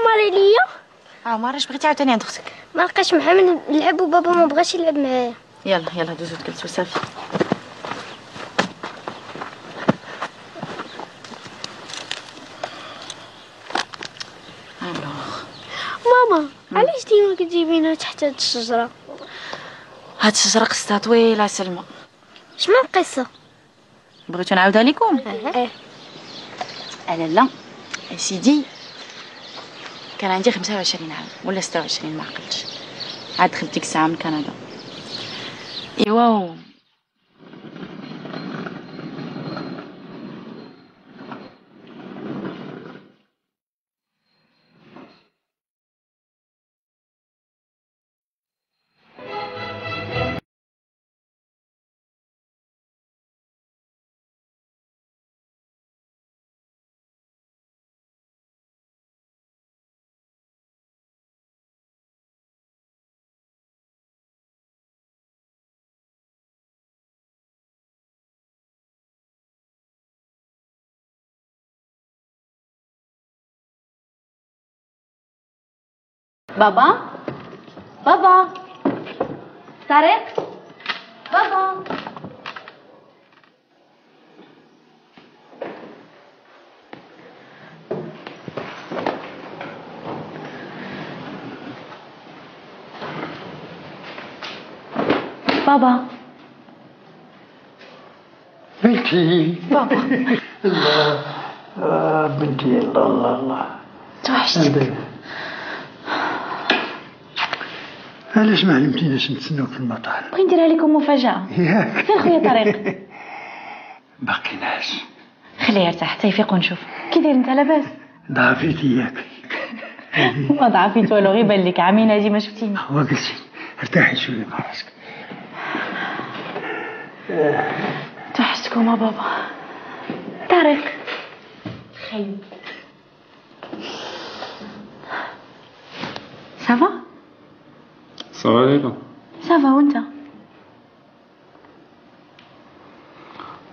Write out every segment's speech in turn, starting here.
عمري ليا. عمر اش بغيتي عاوتاني عند اختك؟ ما لقاش محمد نلعب وبابا ما بغاش يلعب معايا. يلا دوزو تجلسوا صافي. ماما علاش ديما كتجيبينا تحت هاد الشجره؟ هاد الشجره قصتها طويله سلمى. شنو القصه؟ بغيتو نعاودها لكم؟ لا سيدي، كان عندي 25 عام ولا 26 ما عقلتش، عاد دخلت ديك الساعه من كندا. ايوا بابا طارق بابا. بابا بنتي. بابا الله بنتي. الله توحشتك. علاش ما علمتيناش نتسناوك في المطار؟ بغي نديرها لكم مفاجأة. ياك فين خويا طارق؟ باقيناش. خليه يرتاح حتى يفيق ونشوف. كي داير انت لاباس؟ ضعفيتي ياك. ما ضعفيت والو، غير بان لك عامين هادي ما شفتيني. هو قلتي ارتاحي شويه مع راسك. توحشتكم بابا. طارق خيب صافا؟ صافا عليكم. صافا وانت؟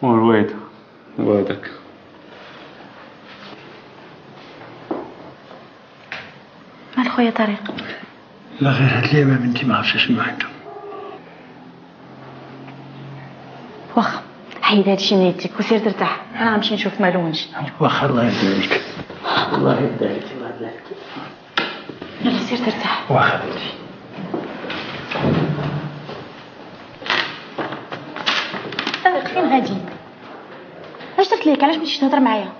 والويد وهذاك مال خويا طارق؟ لا غير هاد اليوم بنتي ما عرفتش شنو عنده. واخا حيد هادشي من يديك وسير ترتاح، انا غنمشي نشوف مالو ونجي. واخا الله يهديك. الله يهديك. الله يهديك. يلا سير ترتاح. واخا بنتي. طارق فين غادي؟ اش درت ليك؟ علاش مشيتي تهضر معايا؟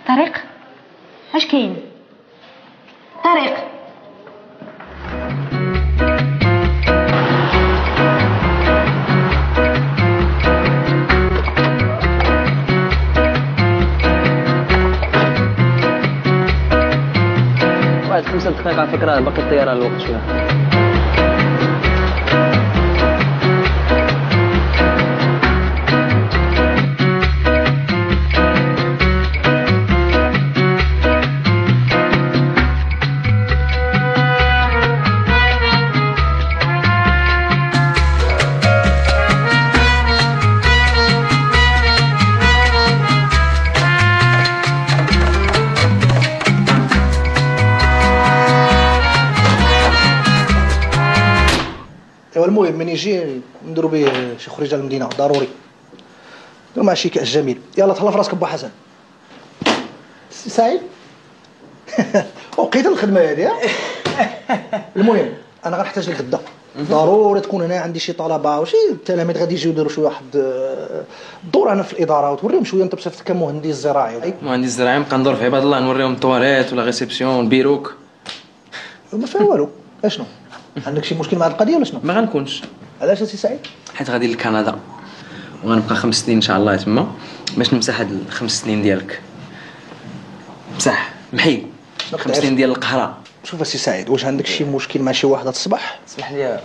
طارق اش كاين؟ طارق واحد 5 دقائق على فكرة، باقي الطيارة الوقت شوية. المهم من يجي نديرو به شي خريجه للمدينه ضروري. نديرو مع شي كاس جميل. يلا تهلا في راسك با حسن. سي سعيد وقيت الخدمه هذه. المهم انا غنحتاج لك غدا ضروري تكون هنا. عندي شي طلبه وشي التلاميذ غادي يجيو يديروا شي واحد الدور هنا في الاداره وتوريهم شويه انت بصفتك كمهندس زراعي. مهندس زراعي نبقى ندور في عباد الله نوريهم الطواليت ولا ريسبسيون البيروك. ما فيها والو. اشنو عندك شي مشكل مع القضيه ولا شنو؟ ما غنكونش. علاش سي سعيد؟ حيت غادي لكندا وغنبقى 5 سنين ان شاء الله تما باش نمسح هاد ال5 سنين ديالك. بصح محي 5 سنين ديال القهره. شوف السي سعيد، واش عندك شي مشكل مع شي واحد هاد الصباح؟ اسمح لي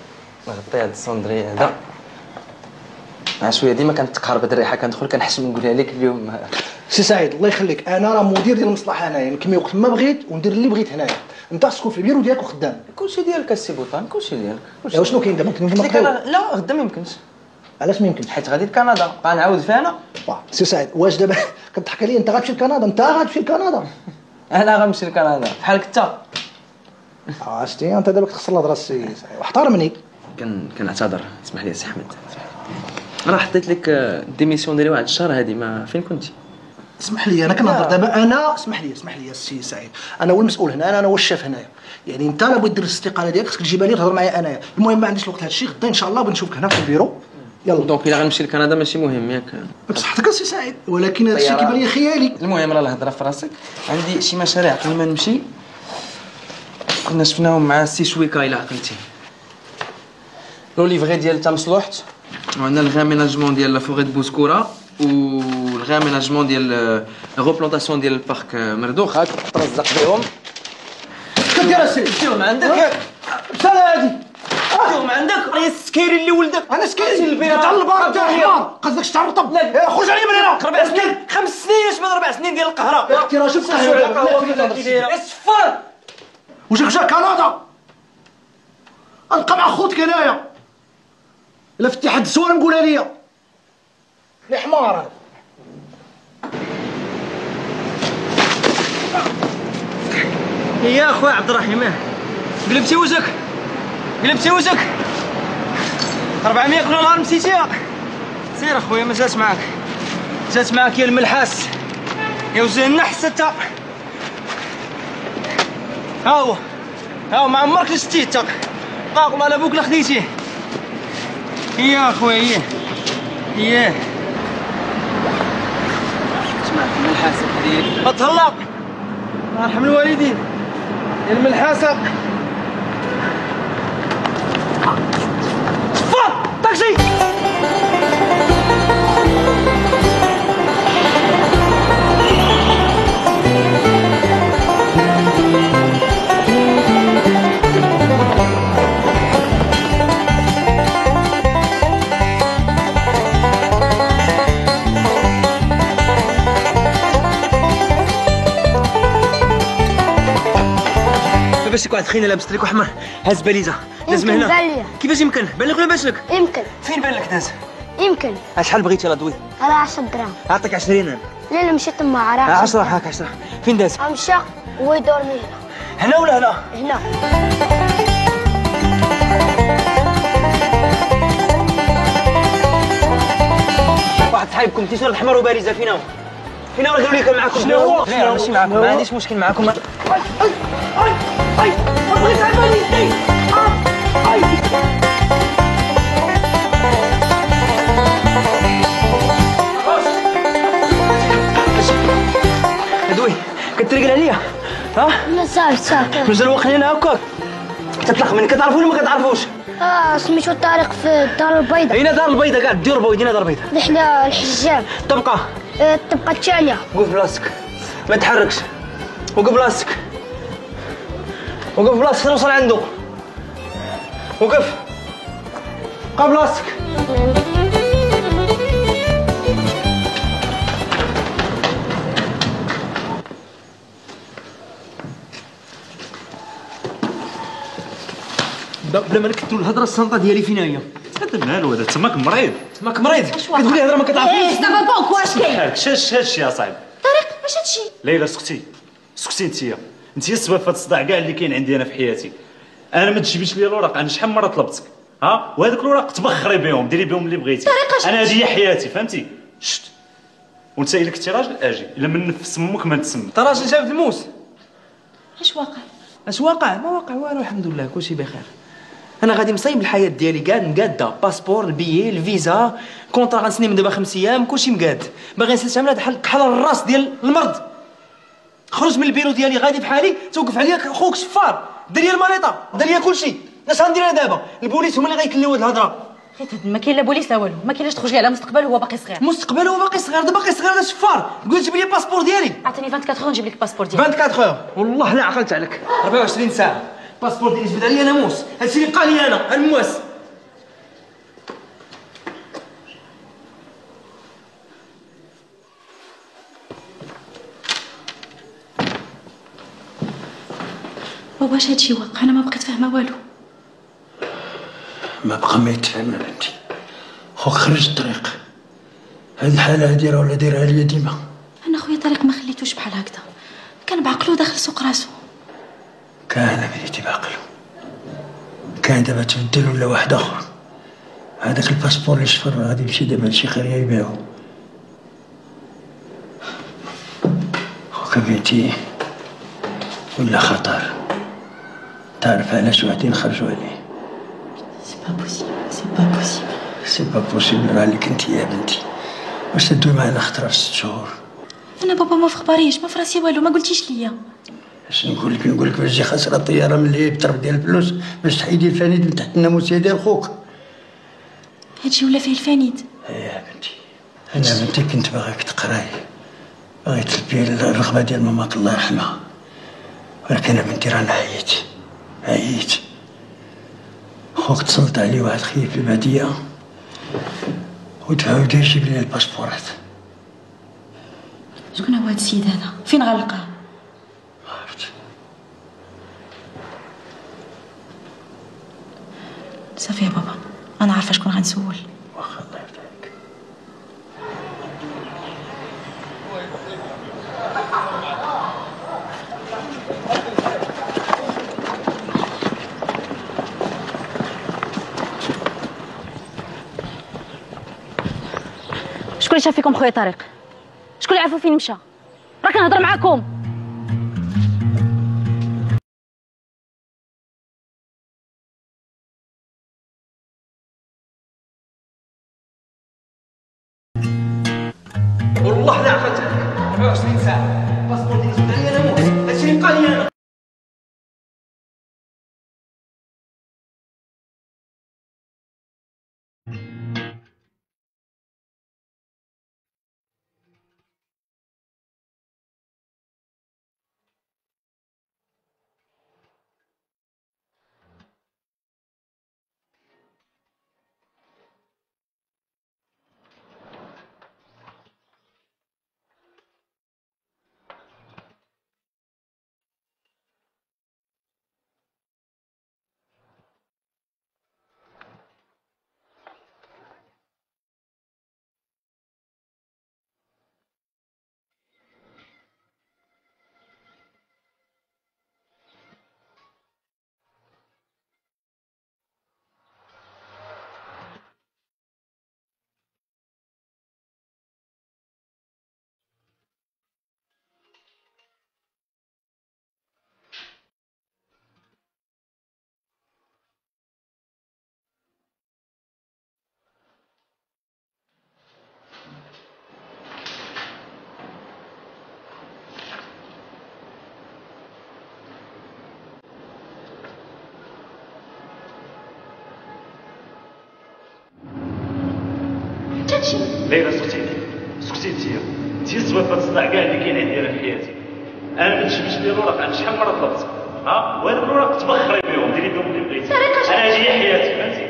نغطي هاد الصندري هذا مع شويه. ديما كنتقهر بهاد الريحه كندخل كنحس نقولها لك اليوم. سي سعيد الله يخليك، انا راه مدير ديال المصلحه هنايا، نكمي وقت ما بغيت وندير اللي بغيت هنايا. انت خصك تكون في البيرو ديالك وخدام. كلشي ديالك السي بوطان، كلشي ديالك. ايوا شنو كاين دابا؟ ممكن نقول لا غدا ما يمكنش. علاش ما يمكنش؟ حيت غادي لكندا غنعاود فيها انا. سي سعيد واش دابا كتضحك عليا؟ انت غتمشي لكندا؟ انت غتمشي لكندا؟ انا غنمشي لكندا بحالك انت. عرفتي انت دابا كتخسر الهضره السي سعيد واحترمني. كنعتذر، اسمح لي سي احمد. انا حطيت لك الديميسيون ديالي واحد الشهر هادي، ما فين كنتي؟ اسمح لي انا كنهضر دابا، انا اسمح لي السي سعيد، انا هو المسؤول هنا، انا هو الشاف هنايا. يعني انت لا بغيت دير الاستقاله ديالك خصك تجيبها لي تهضر معايا انايا. المهم ما عنديش الوقت لهذا الشيء، غدا ان شاء الله بنشوفك هنا في البيرو. يلا دونك الا غنمشي لكندا ماشي مهم ياك؟ بصحتك السي سعيد، ولكن هذا الشيء كيبان لي خيالي. المهم راه الهضره في راسك. عندي شي مشاريع قبل ما نمشي كنا شفناهم مع السي شويكا الا عقلتي. لو ليفغي ديال تمصلوحت، وعندنا الغاميناجمون ديال لا فوغي دو بوسكوره، والغاميناجمون ديال غوبلونطاسيون ديال البارك مردوخ. هاك ترزق بهم. كدير السي ديهم عندك بسال هادي ديهم عندك يا السكيري اللي ولدك. انا سكيري تاع البار تاع الحمار قصدك شتا رطب. خرج عليا من هنا. 4 سنين 5 سنين اش من 4 سنين ديال القهره. احترام شوف الصفر وجاك جا كندا القى مع خوتك هنايا. الا فتي حد السوار نقولها ليا يا حمار. يا اخويا عبد الرحيم قلبتي وجهك 400 كل نهار نسيتيها. سير اخويا ما جات معاك يا الملحاس يا وجه النحس انت. ها هو ما عمرك شتيه انت. قاقم على ابوك لا خديتيه. يا اخويا اياه اسمعك الملحاسه ديالك تهلا. الله يرحم الوالدين يا الملحاسه. صفر طاكسي. باش واحد خينا لابس تريكو احمر هاز باليزه لازم هنا. باليه. كيفاش يمكن؟ بان لك ولا باش لك؟ يمكن. فين بان لك داز؟ يمكن. شحال بغيتي لا دوي؟ راه 10 دراهم. اعطيك 20 انا. لا مشيت تما راه 10 هاك 10. فين داز؟ مشى ويدورني هنا ولا هنا؟ هنا. واحد صاحبكم تيشيرت احمر وباريزه فين هو؟ قالوا لي كان معاكم؟ شنو هو؟ لا ماشي معاكم، ما عنديش مشكل معاكم. بغيت عبالي دوي كتريقل عليا ها؟ لا صافي مازال واقفين هنا هكاك تطلق مني. كتعرفوني ولا ما كتعرفوش؟ سميتو طارق في الدار البيضاء. اين دار البيضاء كاع ديروا بويدينا دار البيضاء. رحنا الحجاب. تبقى الطبقة الثانية. وقف بلاصتك ما تحركش. وقف بلاصتك نوصل عنده. وقف بقى بلاصتك. بلا ما نكتروا الهضره السنطه ديالي فين هي؟ هذا مالو هذا تماك مريض. كتقول لي هضره ما كتعرفيش. سافا بونك واش كاين؟ شاش يا صاحبي. طارق واش هادشي؟ ليلى سكتي انت السبب في هذا الصداع كاع اللي كاين عندي انا في حياتي. انا ما تجيبيش لي الوراق، انا شحال مره طلبتك وهذوك الوراق تبخري بهم ديري بهم اللي بغيتي. انا هذه هي حياتي فهمتي. شت وانت الا كنتي راجل اجي الا من نفس امك ما تسمى. انت راجل جاب الموس. اش واقع؟ ما واقع والو الحمد لله كلشي بخير. انا غادي مصايب الحياه ديالي كاع مقاده، باسبور البيي الفيزا كونطرا غنسني من دابا 5 ايام كلشي مقاد. باغي نستعملها بحال الراس ديال المرض. خرج من البيرو ديالي غادي بحالي توقف عليا خوك شفار دير لي المانيطه دير لي كلشي. اش غندير انا دابا؟ البوليس هما اللي غيكليو هاد الهضره. ما كاين لا بوليس لا والو، ما كاينلاش تخرج ليه على مستقبل هو باقي صغير. مستقبل هو باقي صغير، باقي صغير هذا شفار. قلت جيب لي الباسبور ديالي. عطيني 24 اور نجيب لك الباسبور ديالك. 24 اور والله لا عقلت عليك. 24 ساعه الباسبور ديالي جبد عليا ناموس. هادشي اللي بقى لي انا المواس. بابا واش هادشي واقع؟ انا ما بقيت فاهمه والو. ما بقى ما يتفهم يا بنتي. خوك خرج الطريق. هذه الحالة ديرها ولا ديرها ليا ديما. انا خويا طارق ما خليتوش بحال هكذا. كان بعقلو داخل سوق راسو. كان بنيتي بعقله، كان دابا تبدل ولا واحد اخر. هذاك الباسبور الصفر غادي يمشي دابا لشي خريه يبيعو. خوك بنتي ولا خطر، تعرف علاش وحدين خرجوا عليه؟ سي با بوسيبل، سي با بوسيبل. سي با بوسيبل راه اللي كنتي يا بنتي، واش تدوي معنا خطره في 6 شهور؟ انا بابا ما في خباريش، ما في راسي والو، ما قلتيش ليا. اش نقول لك باش تجي خاسره الطياره من اللي بطرف ديال الفلوس باش تحيدي الفانيد من تحت الناموسيه ديال خوك. هادشي ولا فيه الفانيد. يا بنتي انا بنتي كنت باغاك تقراي، باغي تلبي الرغبه ديال ماماك الله يرحمها، ولكن بنتي رانا عييت. خوك تصلت عليه واحد خير في الباديه ودفعو يبدا يجيب لي الباسبورات. شكون هو هاد السيد هذا؟ فين غنلقاه؟ عرفت. صافي يا بابا، انا عارفه شكون غنسول. واخا الله يرضى عليك. شكون اللي شاف فيكم خويا طارق؟ شكون اللي عرفو فين مشى؟ راه كنهضر معاكم. والله لا عقلت عليك 24 ساعه باسبور ديال السودانيه انا موت، هادشي اللي بقى لي انا. ليلى سكتي انت السبب في الصداع كاع اللي كاين عندي انا في حياتي. انا ما تجبدش لي الوراق، انا شحال مره طلبت وهذوك الوراق تبخري بهم، ديري بهم اللي بغيتي. انا هذه هي حياتي فهمتي.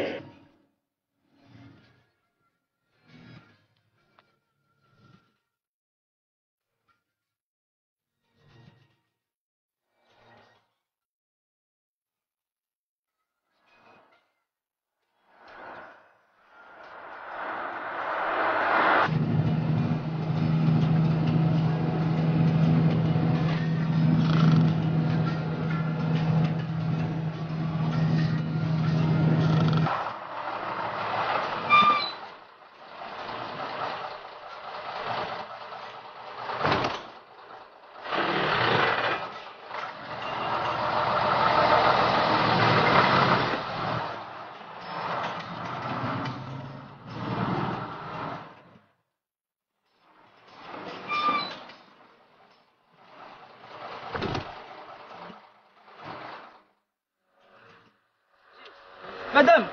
مدام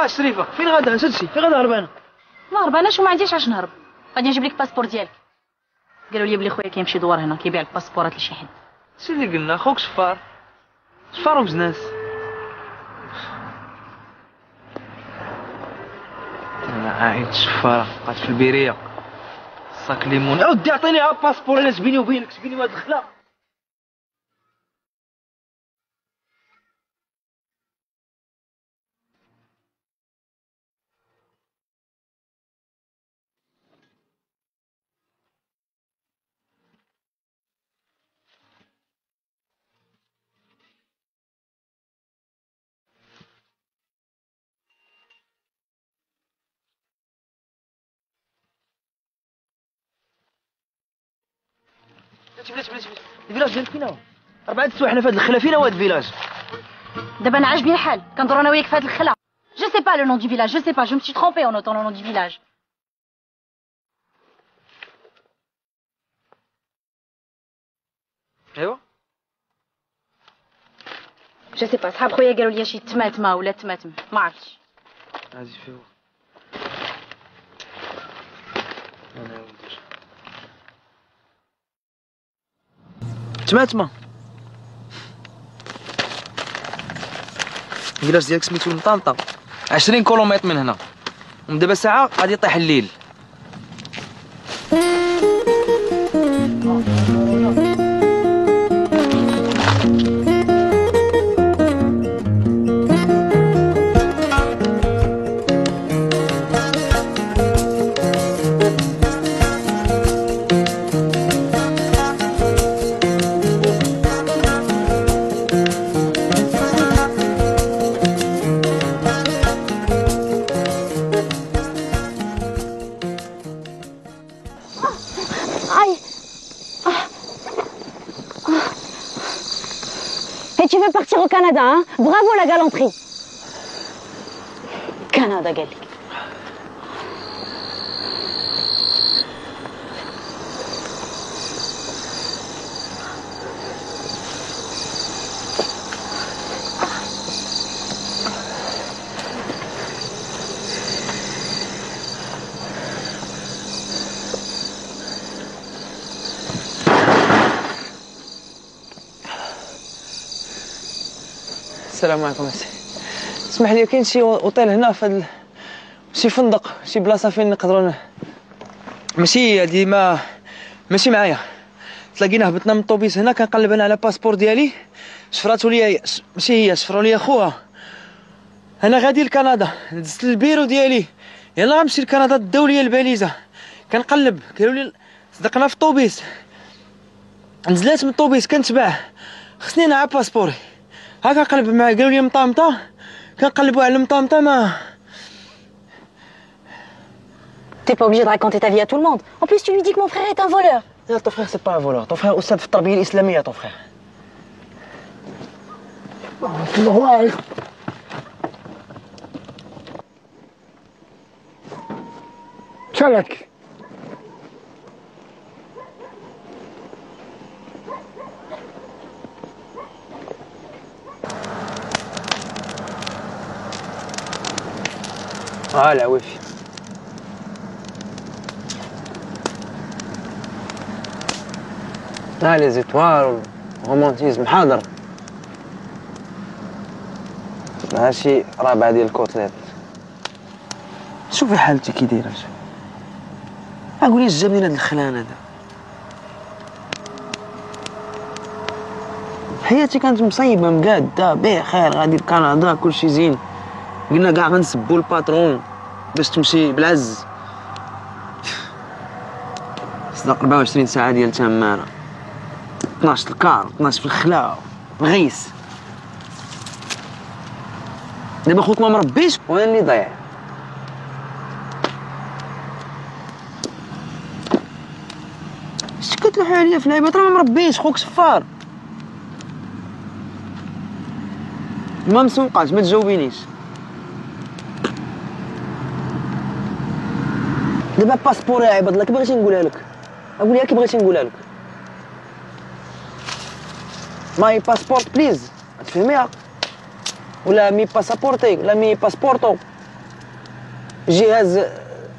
شريفه فين غادا؟ نسدسي فين غادا هربانه؟ ما هرباناش وما عنديش علاش نهرب، غادي نجيب لك الباسبور ديالك. قالوا لي بلي خويا كيمشي دوار هنا كيبيع الباسبورات لشي حد. هادشي اللي قلنا، خوك شفار وبزناس. انا عايد شفاره بقات في البيريه صاك ليمون. عاودي عطيني عا باسبور، انا بيني وبينك بيني وهاد الخلا. بلاتي الفيلاج ديالك فين هو 4 السوايع حنا في هاد الخلا فين هو هاد الفيلاج دابا انا عاجبني الحال كندور انا وياك في هاد الخلا جو سي با لو نون دو فيلاج جو سي با جو مشي ترومبي اون اوتون لو نون دو فيلاج ايوا جو سي با صحاب خويا قالوا لي شي تماتمه ولا تماتم ما عرفتش هادي فيه انا ندير تماتمه الفيلاج ديالك سميتو طنطا 20 كيلومتر من هنا ومن دابا ساعه غادي يطيح الليل Et tu veux partir au Canada, hein? Bravo la galanterie. Canada, قال لك. السلام عليكم اسي اسمح لي كاين شي اوتيل هنا في شي فندق شي بلاصه فين نقدروا ماشي هادي ماشي معايا تلاقينا هبطنا من الطوبيس هنا كنقلب انا على باسبور ديالي شفراتو ليا ماشي هي شفروا ليا خوها انا غادي لكندا دزت البيرو ديالي يلا غنمشي لكندا الدوليه الباليزه كنقلب قالوا لي صدقنا في الطوبيس نزلت من الطوبيس كنتبع خصني نعا باسبوري هكا قلب معايا قالوا لي مطامطه كنقلبوا على المطامطه ما T'es pas obligé de raconter ta vie à tout le monde. En plus, tu lui dis que mon frère est un voleur. لا ton frère c'est pas un voleur ton frère أستاذ في التربيه الاسلاميه ton frère شالك العوافي لي زيتوال رومانتيزم حاضر ماشي رابعه ديال الكوتليت شوفي حالتي كي دايره قولي جاب لينا هاد الخلان هذا حياتي كانت مصيبه مقاده بخير غادي لكندا كلشي زين قلنا كاع غنسبوا الباترون باش تمشي بالعز صدق 24 ساعه ديال تماره 12 الكار 12 في الخلا الغيس دابا خوك ما مربيش وانا اللي ضايع اش كتلوحوا عليا في العيبات راه ما مربيش خوك صفار ما مسوقاش ما تجاوبينيش دابا باسبور يا عباد الله كي بغيتي نقولها لك اقول لك كي بغيتي نقولها لك ماي باسبورت بليز تفهميها ولا مي باسابورتي ولا مي باسبورتو جهاز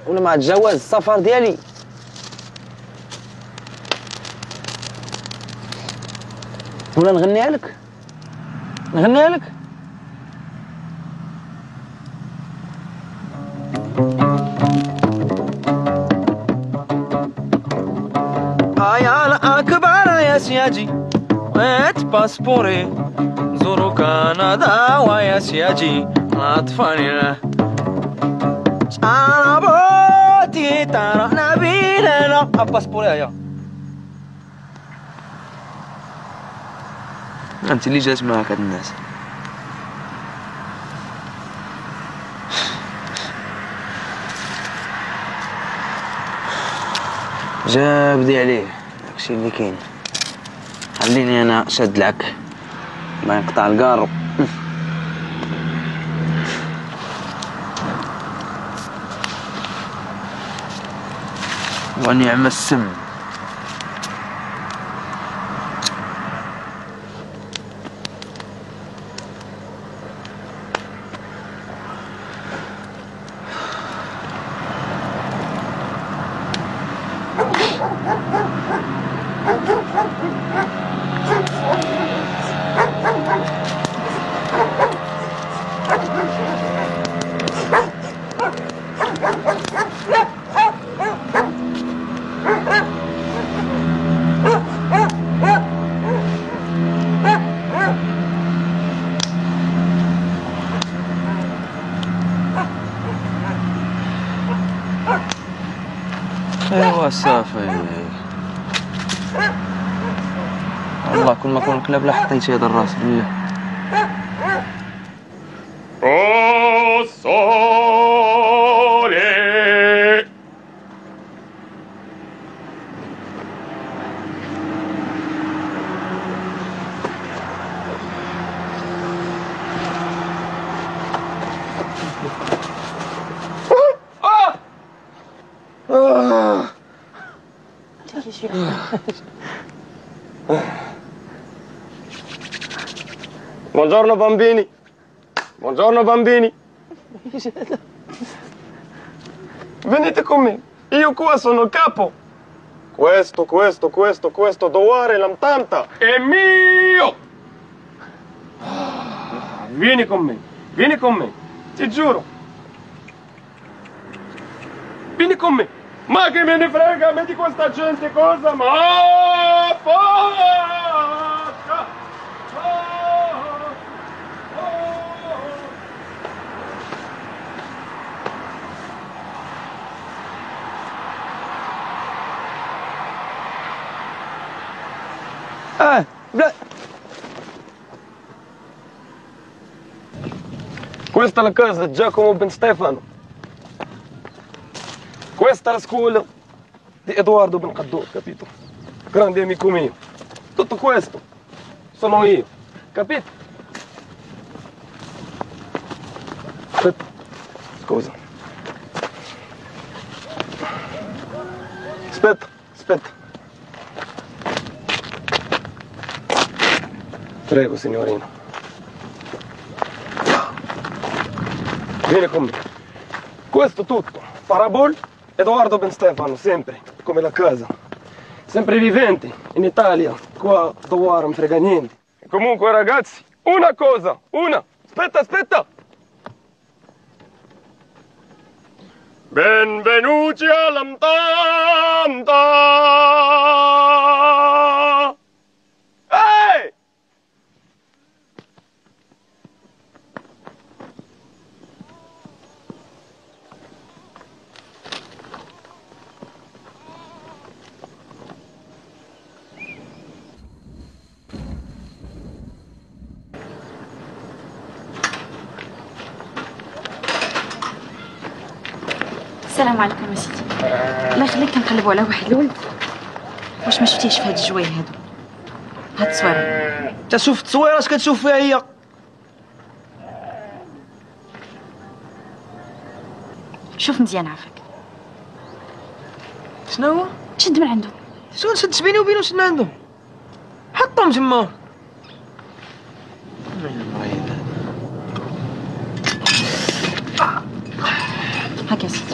ولا مع جواز السفر ديالي ولا نغنيها لك نغنيها لك يا الأكبر يا سياجي ويت باسبوري نزورو كندا ويا سياجي أطفالي أنا بوتي ترى نبيلنا باسبوري يا أنت اللي جات معاك هاد الناس جابدي عليه داكشي اللي كاين خليني انا شد لك ما يقطع القارب. ونعم السم. ايوا صافي. والله كل ما كون الكلاب لا حطيت هذا الراس بالله. Buongiorno bambini. Buongiorno bambini. Venite con me. Io qua sono il capo. Questo dovere l'amtanta è mio. Vieni con me. Vieni con me. Ti giuro. Vieni con me. Ma che me ne frega a me di questa gente cosa? Ma faccia! بلا Questa è la casa di Giacomo Ben Stefano. Questa è la scuola di Edoardo Ben Qaddou, capito? Grande amico mio. Tutto questo sono io, capito? Aspetta, scusa. Aspetta. Prego, signorina. Vieni con me. Questo tutto. Parabol, Edoardo Ben Stefano, sempre, come la casa. Sempre viventi, in Italia, qua dove non frega niente. E comunque ragazzi, una cosa. Aspetta. Benvenuti all'Amtanta! Ehi! السلام عليكم يا سيدي. الله يخليك كنقلبوا على واحد الولد. واش ما شفتيش في هاد الجوايه هادو؟ هاد التصويره. انت شوف التصويره اش كتشوف فيها هي؟ شوف مزيان عافاك. شنو هو؟ شد من عنده. شنو نشد بيني وبينه شنو عنده؟ حطهم تما. هاك يا سيدي.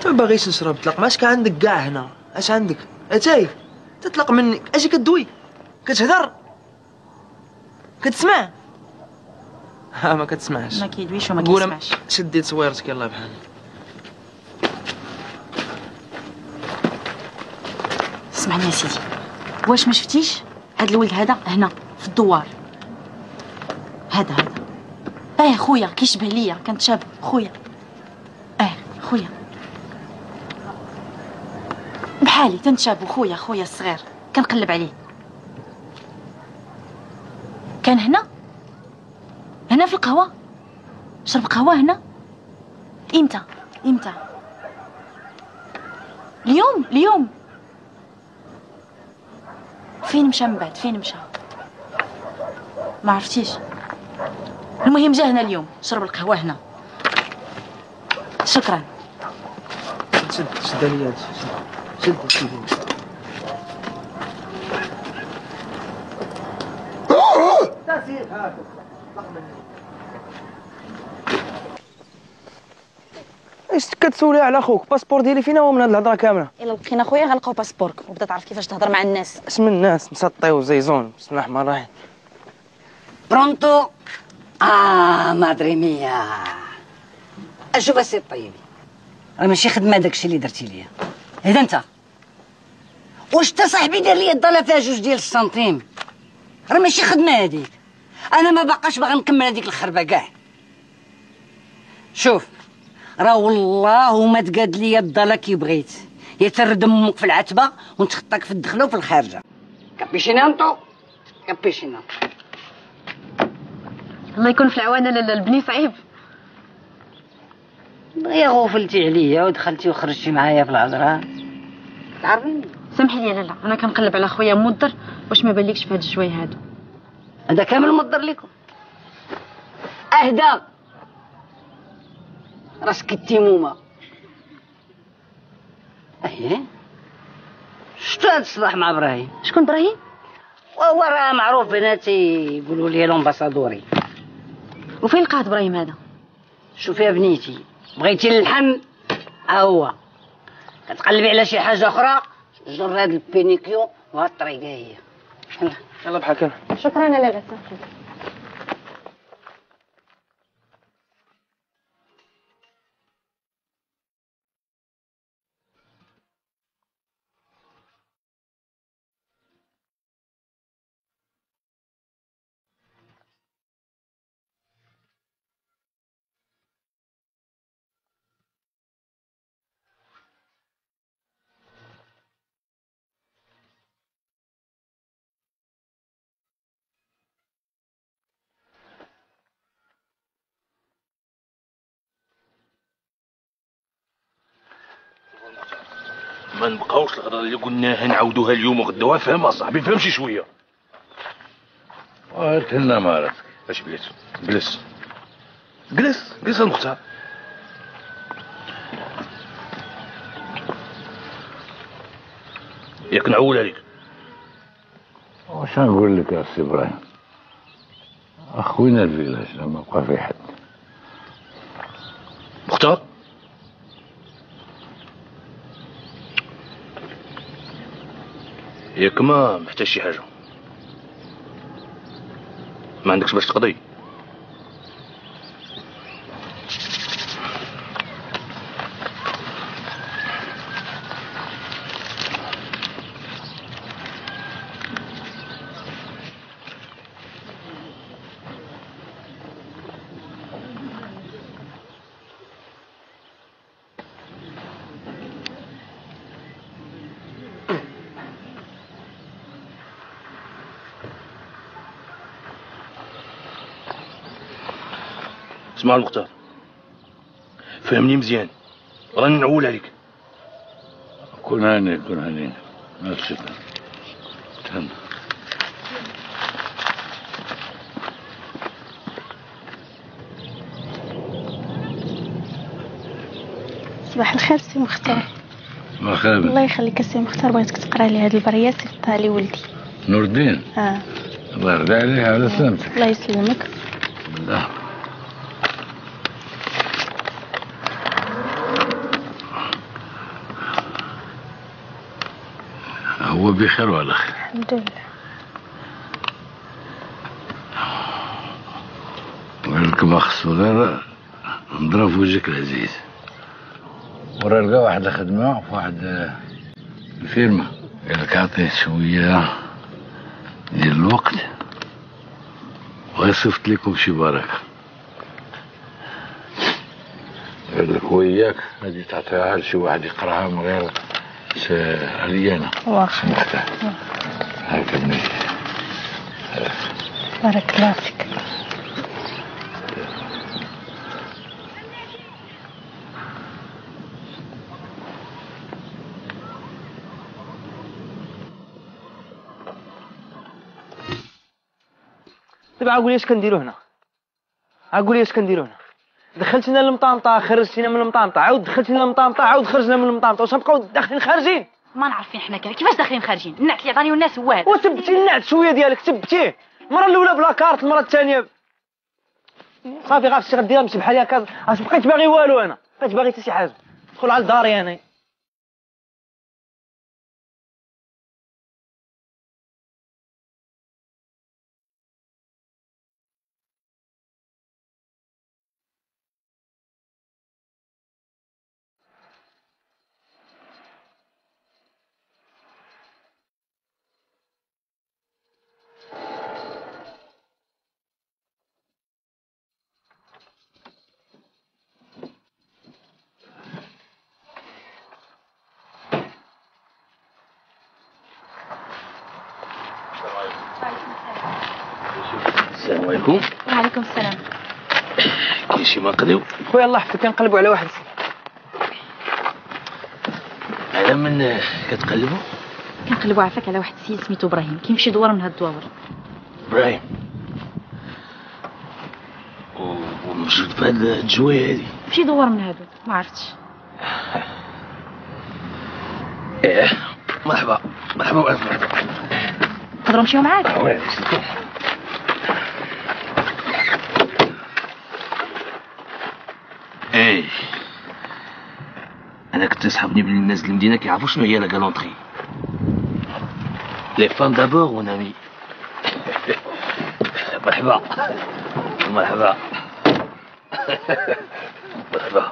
ما باغيش نشرب طلق. ماش كان عندك كاع هنا؟ اش عندك؟ اتاي تطلق مني. اجي كدوي كتهضر كتسمع. ها ما كتسمعش. ما كيدويش وما كيسمعش. شدي تصويرتك يلاه بحال. اسمعني يا سيدي، واش ما شفتيش هاد الولد هذا هنا في الدوار؟ هذا خويا كيشبه ليا، كنتشابه خويا. خويا بحالي تنتشابه. خويا الصغير كنقلب عليه. كان هنا في القهوه، شرب قهوه هنا. امتى؟ امتى؟ اليوم فين مشى من بعد؟ فين مشى؟ ما عرفتيش. المهم جا هنا اليوم، شرب القهوه هنا. شكرا. شد عليا شد ايش كتسولي على خوك؟ باسبور ديالي فينا هو من هاد الهضره كامله؟ الا لقينا خويا غنلقاو باسبورك وبدا تعرف كيفاش تهضر مع الناس. اسم الناس مسطي وزيزون، بسم الله الرحمن الرحيم. برونتو. مادري ميا. اشوف السي طيبي، راه ماشي خدمه داكشي اللي درتي ليا. اذا انت واش انت صاحبي دار لي الضاله فيها 2 ديال السنتيم؟ راه ماشي خدمه هذيك. انا ما باقاش باغي نكمل هذيك الخربه كاع. شوف راه والله ما تقاد لي الضاله كي بغيت، يا ترد امك في العتبه ونتخطاك في الدخله وفي الخارجه. كابيشينانتو كابيشينانتو. الله يكون في العوانه. لا البني صعيب. يا غوفلتي عليا ودخلتي وخرجتي معايا في الهضره. تعرفني؟ سامحي لي. لا انا كنقلب على خويا مضر، واش ما بالكش في هاد الجوايه هادو؟ هذا كامل مضر لكم. اهدى راسك التيمومه. شتو هاد الصباح مع ابراهيم؟ شكون ابراهيم؟ وهو راه معروف بناتي يقولوا لي لومباسادوري. وفين لقات ابراهيم هذا؟ شوفي يا بنيتي، بغيتي اللحم هو كتقلبي على شي حاجه اخرى، جر هاد البينيكيو وهاد الطريقه هي. يلا بحال كان. شكرا لاله. ما نبقاوش الهضره اللي قلناها نعاودوها اليوم وغدوها. فهم اصاحبي، فهم شي شويه. تهنا مع راسك. اش بغيت؟ جلس جلس جلس المختار. ياك نعول عليك. واش نقول لك يا سي ابراهيم؟ اخوينا الفيلاج لما بقى في حد. مختار ياك ما محتاج شي حاجه؟ ما عندكش باش تقضي؟ اسمع المختار، فهمني مزيان، راني نعول عليك. كون هاني كون هاني، ما تشتغل. تهنى. صباح الخير سي مختار. ما خابر. الله يخليك سي مختار، بغيتك تقرا لي هاد البريه صيفطها لي ولدي. نور الدين. الله يرضى عليك على سلامتك. الله يسلمك. بالله. هو بخير وعلى خير؟ الحمد لله. قالك ما خصو غير نضرب في وجهك العزيز، ورا لقى واحد الخدمة في واحد الفيرما. قالك عطيه شوية ديال الوقت وغيصيفط لكم شي بركة. قالك وياك غادي تعطيها لشي واحد يقراها من غير علي انا. واخا. هاكا بنيتي. بارك الله فيك. دابا عاقول لي اش كنديرو هنا، عاقول لي اش كنديرو هنا. دخلتينا للمطامطه، خرجتينا من المطامطه، عاود دخلتينا للمطامطه، عاود خرجنا من المطامطه، واش غنبقاو داخلين خارجين؟ ما نعرف فين حنا كيفاش داخلين خارجين. النعت اللي عطاني الناس هو هذا. وتبتي النعت شويه ديالك تبتيه، المره الاولى بلا كارت، المره الثانيه صافي عرفتي غديرها نمشي بحال هكا. اش بقيت باغي والو انا، بقيت باغي حتى شي حاجه، ندخل على داري انا. السلام عليكم. وعليكم السلام. كاين شي ما نقضيو؟ خويا الله يحفظك كنقلبوا على واحد. على من كتقلبوا؟ كنقلبوا عافاك على واحد السيد سميتو ابراهيم، كيمشي دوار من هاد الدواور. ابراهيم وموجود في هاد الجوايه هادي؟ مشي دوار من هادو، ما عرفتش. ايه مرحبا مرحبا وعافاك. نقدروا نمشيو معاك؟ ايه انا كنت نسحبني بلي الناس د المدينه كيعرفوا شنو هي لا غالونطري. لي فام دابور مون امي. مرحبا مرحبا مرحبا.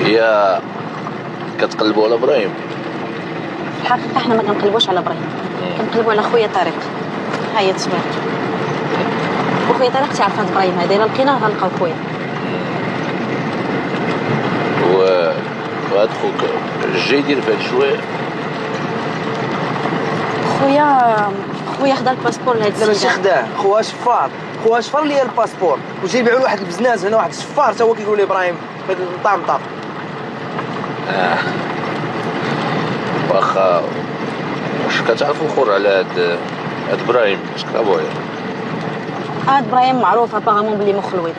هي كتقلبوا على ابراهيم؟ في الحقيقه حنا ما كنقلبوش على ابراهيم، كنقلبوا على خويا طارق. ها هي تصوير، وخويا طارق تعرف هاد ابراهيم هذا، الا لقيناه غنلقاو خويا. وهاد خوك جاي يدير في هاد الشويه؟ خويا خدا الباسبور لهاد لا ماشي خداه، خوها شفار، خوها شفر ليا الباسبور، وجاي يبيعوا له واحد البزناز هنا، واحد الشفار تا هو كيقول لي ابراهيم في هاد الطامطه. واخا واش كتعرفوا اخر على هاد ابراهيم؟ اش كتابوه؟ هاد ابراهيم معروف ابارامون بلي مخلوط،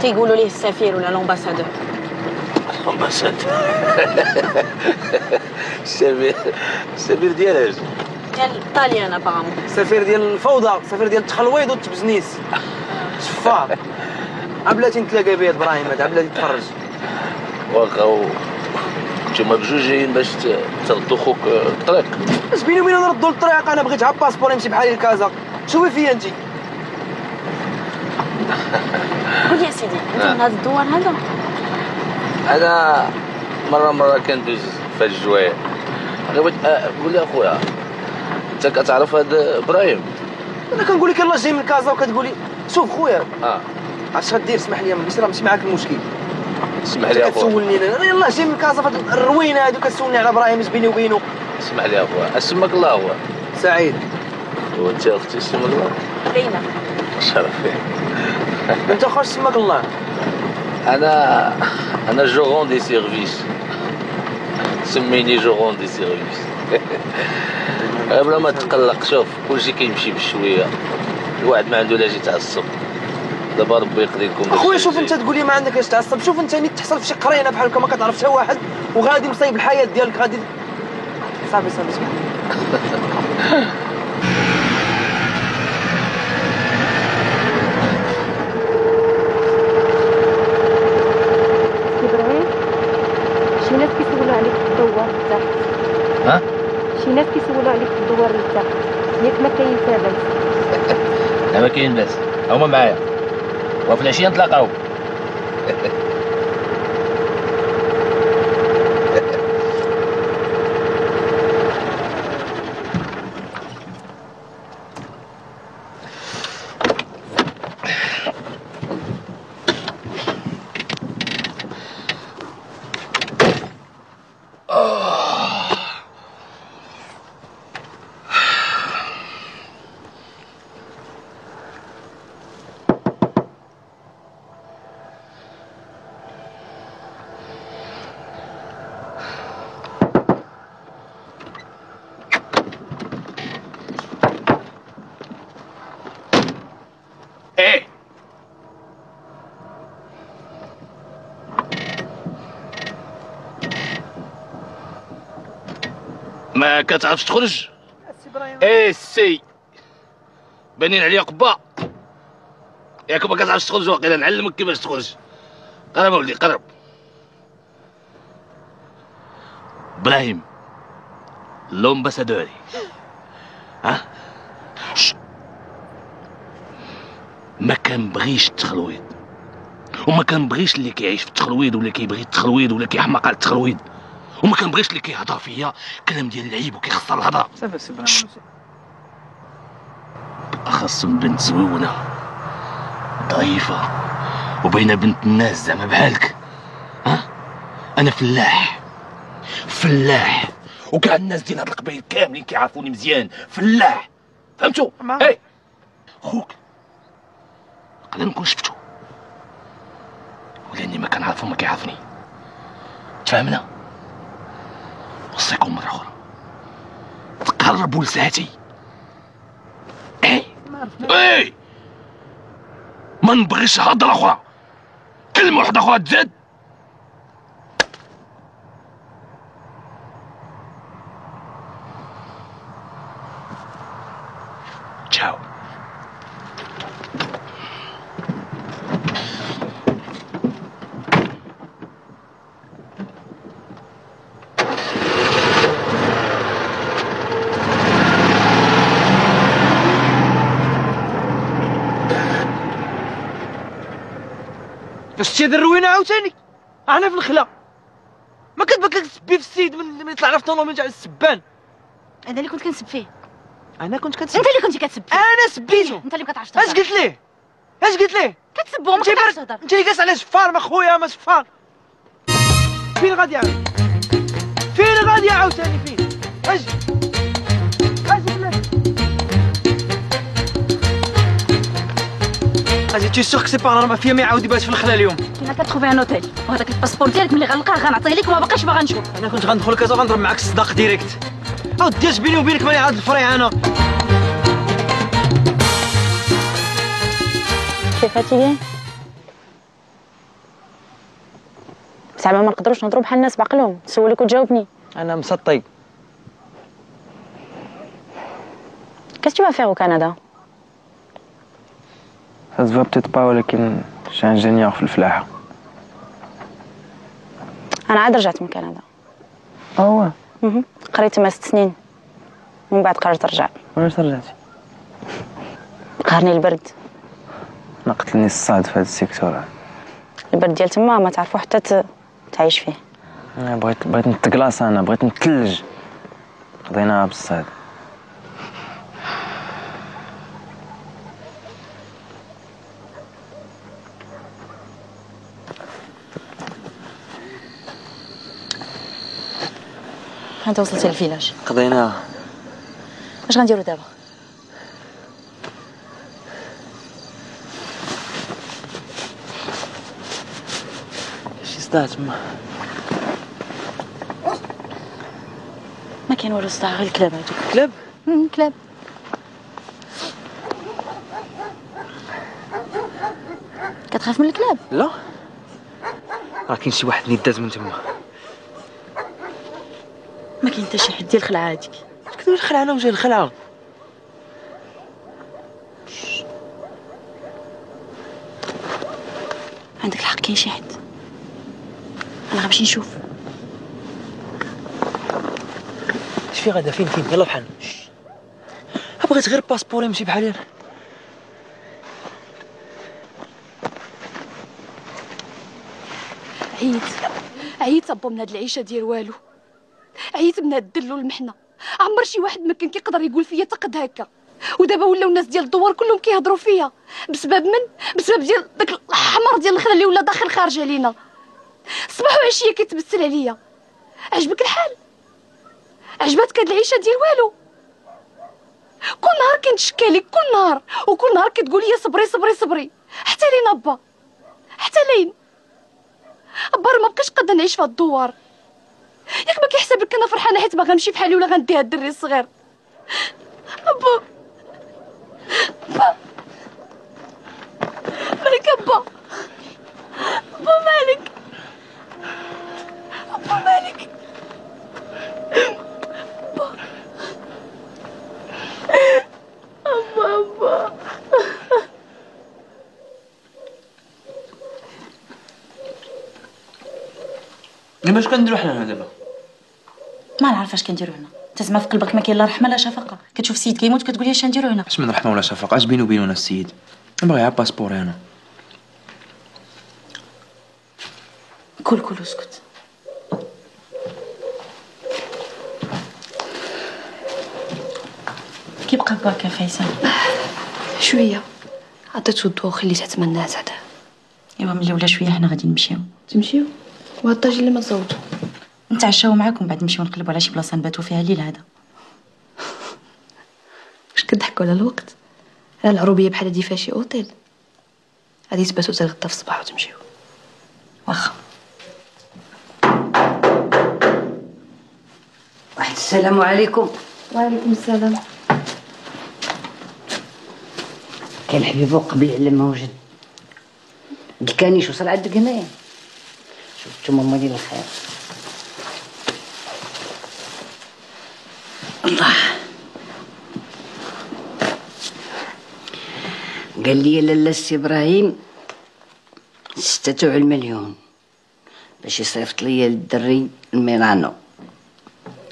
تيقولوا ليه السفير ولا لومباسادور. لومباسادور؟ السفير ديال اش؟ ديال الطاليان ابارامون. سفير ديال الفوضى، سفير ديال التخلويض والتبزنيس. شفار. عبلاتي نتلاقى بيه ابراهيم هذا، عبلاتي تفرج. واخا نتوما بجوج جايين باش تردوا خوك الطريق؟ اش بيني وبينو نردوا للطريق؟ انا بغيت عا باسبور يمشي بحالي لكازا. شوفي فيا انت. قول يا سيدي، انت من هذا الدوار هذا؟ انا مره كندوز في هاد الجوايه. غير بغيت قول لي اخويا، انت كتعرف هاد ابراهيم؟ انا كنقول لك يلاه جاي من كازا وكتقولي شوف خويا. عرفتش غدير؟ اسمح لي ماشي راه ماشي معاك المشكل. اسمح لي اخويا. كتسولني انا يلاه جاي من كازا فهاد الروينه هادو، كتسولني على ابراهيم اش بيني وبينه. اسمح لي اخويا، اسمك الله هو؟ سعيد. وانت اختي اسمك الله؟ ليلى. شرفي. انت خوش اسمك الله؟ انا جورون دي سيرفيس، سميني جورون دي سيرفيس. بلا ما تقلق، شوف كلشي كيمشي بشويه، الواحد ما عنده لا جي يتعصب. دابا ربي يقضي لكم. اخويا شوف انت تقول لي ما عندك اش تعصب، شوف انت نيت تحصل في شي قرينه بحال هكا ما كتعرف حتى واحد وغادي مصايب الحياه ديالك غادي. صافي اسمح لي. شي ناس كيسولوا عليك في الدوار لتحت. ها؟ شي ناس كيسولوا عليك في الدوار لتحت، ياك ما كاين باس؟ لا ما كاين باس، هما معايا وفي العشيه نتلاقاو. ما كتعرفش تخرج؟ ايه السي بانين عليا قبا ياك ما كتعرفش تخرج واقيلا نعلمك كيفاش تخرج. قرب ولدي قرب. ابراهيم لومباسادوري ها ما كنبغيش التخلويض وما كنبغيش اللي كيعيش في التخلويض ولا كيبغي التخلويض ولا كيحماق على التخلويض وما كنبغيش اللي كيهضر فيا كلام ديال العيب وكيخسر الهضره. صافي سي ابراهيم بالاخص من بنت زويونه ضعيفه وبين بنت الناس زعما بحالك. ها انا فلاح وكاع الناس ديال هاد القبايل كاملين كيعرفوني مزيان فلاح فهمتوا؟ اي خوك نقدر نكون شفتو ولاني ما كنعرفو ما كيعرفني. تفاهمنا؟ وصيكم مرة أخرى تقربوا لساعتي. اي ما نبغيش هضرة أخرى كلمة واحدة أخرى تزاد. تشاو. شتي هاد الروينه عاوتاني انا في الخلا ما كتبان لك تسبي في السيد من يطلع لنا في الطونوميل تاع السبان. انا اللي كنت كنسب فيه. انا كنت كتسب. انت اللي كنتي كتسب فيه. انا سبيتو. انت اللي ما كتعرفش تهضر. اش قلت ليه؟ كتسبو ما كتعرفش تهضر. انت اللي جالس على شفار ما خويا ما شفار. فين غادي عاوتاني فين؟ اجي tu es sûr que c'est pas normal فيا ما يعاود يبات في الخلا اليوم. كاين كتخوفي ان اوتيل وهذاك الباسبور ديالك ملي غنلقاه غنعطيه لك وما باقيش باغا نشوف. انا كنت غندخل كازا غنضرب معاك الصداق ديريكت. ديرش بيني وبينك ماني عاد الفريع انا. سي فاتيغي زعما ما نقدروش نهضروا بحال الناس بعقلهم. نسولك وتجاوبني. انا مسطي. Qu'est-ce que tu vas faire au Canada? Ça se voit peut-être pas ولكن شي انجينيور في الفلاحة. أنا عاد رجعت من كندا. قريت تما 6 سنين ومن بعد قررت نرجع. علاش رجعتي؟ قهرني البرد. أنا قتلني الصعد في هذا السيكتور. البرد ديال تما ما تعرفو حتى تعيش فيه. أنا بغيت نتقلاص، أنا بغيت نتلج. قضيناها بالصعد. انت وصلتي للفيلاج. قضيناها. اش غنديرو دابا؟ شي صداع تما. ما كاين والو صداع غير الكلاب هادوك. كلاب؟ كلاب. كتخاف من الكلاب؟ لا راه كاين شي واحد نداز من تما. ما كاين حتى شي حد ديال الخلعه هاديك. كدير الخلعه انا وجاي الخلعه. عندك الحق كاين شي حد. انا غنمشي نشوف. اش في غدا؟ فين يلا بحال. بغيت غير باسبور يمشي بحالي انا. عييت ابا من هاد العيشه ديال والو. عييت من هاد الدل والمحنه. عمر شي واحد ما كان كيقدر يقول فيا تقد هكا. ودابا ولاو الناس ديال الدوار كلهم كيهضروا فيا بسبب بسبب ديال داك الحمار ديال الخلا اللي ولا داخل خارج علينا. صباح وعشيه كيتبسل عليا. عجبك الحال؟ عجباتك هاد العيشه ديال والو؟ كل نهار كنتشكى لك كل نهار وكل نهار كتقول لي صبري صبري صبري. حتى لين ابا؟ حتى لين؟ ابا راه ما بقيتش قادره نعيش في هاد الدوار. ياك ما كيحسب لك انا فرحانه حيت باغا نمشي بحالي ولا غندي هاد الدري الصغير. ابا مالك ابا؟ ابا مالك؟ ابا مالك؟ ابا باش كنديرو حنا هنا دابا؟ ما نعرف اش كنديرو هنا. انت زعما في قلبك ما كاين لا رحمه لا شفقه، كتشوف السيد كيموت كتقول لي اش نديرو هنا؟ اش من رحمه ولا شفقه؟ اش بينو وبيننا السيد؟ نبغي عا باسبور انا. كل اسكت. كيبقى باكا فيصل؟ شويه عطيتو الضو وخليتها تمنى زعدا. ايوا ملي ولا شويه حنا غادي نمشيو. تمشيو؟ وهاد الطاجين اللي ما تصوتو نتعشاو معاكم بعد نمشيو نقلبوا على شي بلاصه نباتوا فيها الليل هذا. واش كضحكوا على الوقت؟ راه العروبيه بحال هادي فيها شي اوتيل، غادي تباتوا حتى الغدا في الصباح وتمشيو. واخا. واحد السلام عليكم. وعليكم السلام. كان حبيبو قبل على ما وجد. الكانيش وصل عندك هنايا. شفتو ماما ديال الخير. الله. قال لي لالا السي ابراهيم 6 مليون باش يصيفط ليا للدري الميلانو.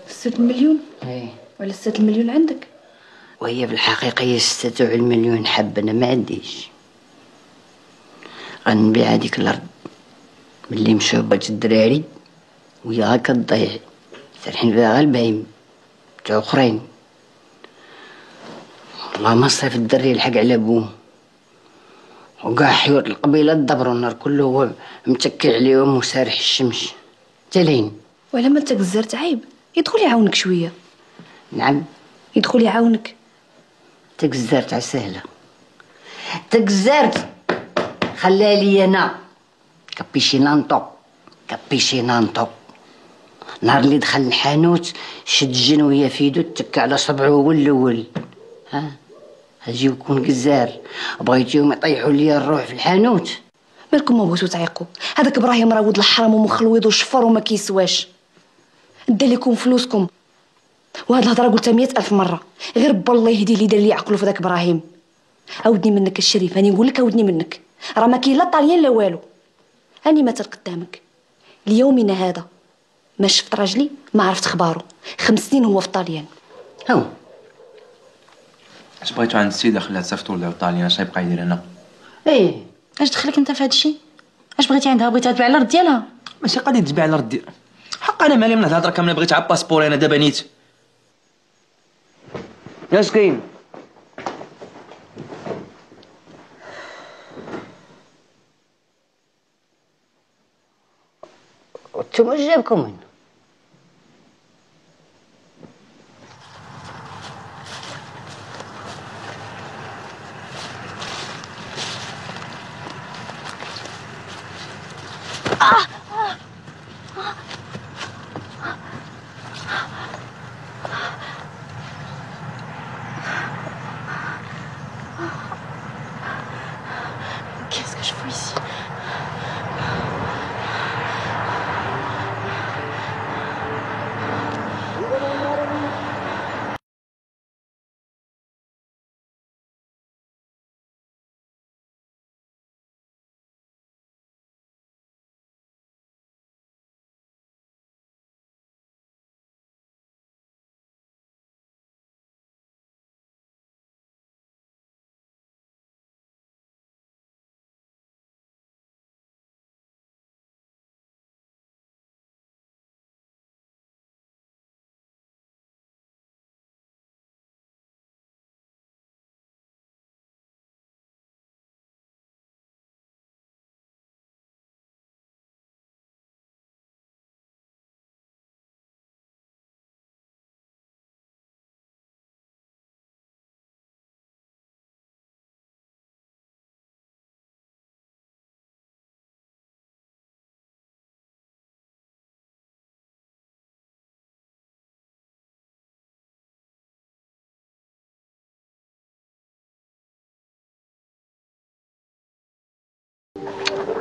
6 مليون؟ ايه. ولا 6 مليون عندك؟ وهي في الحقيقة هي 6 مليون حبة، أنا ما عنديش. غنبيع هاديك الأرض ملي مشاو بات الدراري وهي هاكا تضيع، سارحين فيها غير البهايم تاع أخرين. والله ما صيف الدري يلحق على بوه، وكاع حيوط القبيلة دبروا النار كله هو متكي عليهم وسارح الشمس تالين. ولا ما انت قزرت عيب يدخل يعاونك شويه. نعم يدخل يعاونك. تقزرت على سهلة، تقزرت خليها لي انا. كابيشينانتو نهار اللي دخل الحانوت شد جن وهي في يدو تك على صبعه هو الاول. ها اجي يكون قزار، بغيتيهم يطيحوا لي الروح في الحانوت. مالكم ما بغيتو تعيقوا؟ هذاك ابراهيم راه ولد الحرام ومخلويض وشفر وما كيسواش. دا لكم فلوسكم، وهاد الهضره قلتها 100,000 مره، غير بالله يهدي اللي دار لي عقلو في داك ابراهيم. عاودني منك الشريف، راني نقول لك عاودني منك، راه ما كاين لا طاليان لا والو. هاني مثل قدامك ليومنا هذا ما شفت راجلي ما عرفت اخبارو، 5 سنين هو في طاليان. هاو اش بغيتو عند السيده خليها تسافطوا ولا طاليان، اش غيبقى يدير هنا؟ ايه اش دخلك انت في هذا الشيء؟ اش بغيتي عندها؟ بغيتها تبيع الارض ديالها؟ ماشي قضيه تبيع الارض ديالها، حق انا مالي من هاد الهضره كامله. بغيت عا باسبور انا دابا نيت. اش كاين؟ وانتم اش جابكم هنا؟ Qu'est-ce que je fous ici?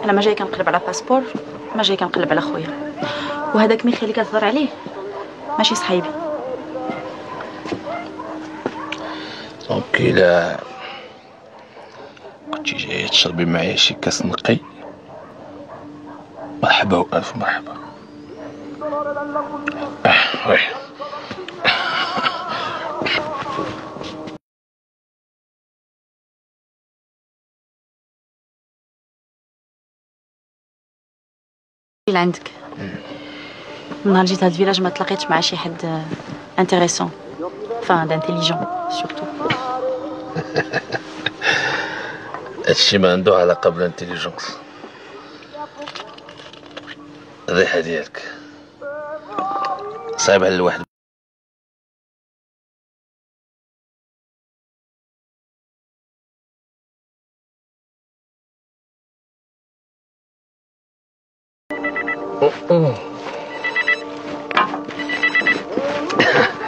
انا ما جاي كنقلب على باسبور، ما جاي كنقلب على خويا، وهذاك ميخي اللي كتهضر عليه ماشي صحيبي. دونك إلا كنتي جاية تشربي معايا شي كاس نقي، مرحبا والف مرحبا. وي عندك من نهار جيت هاد الفيلاج ما تلاقيتش مع شي حد انتريسون فان دانتيليجون سورتو. هادشي ما عنده علاقه بالانتيليجونس. الريحه ديالك صعيب على الواحد.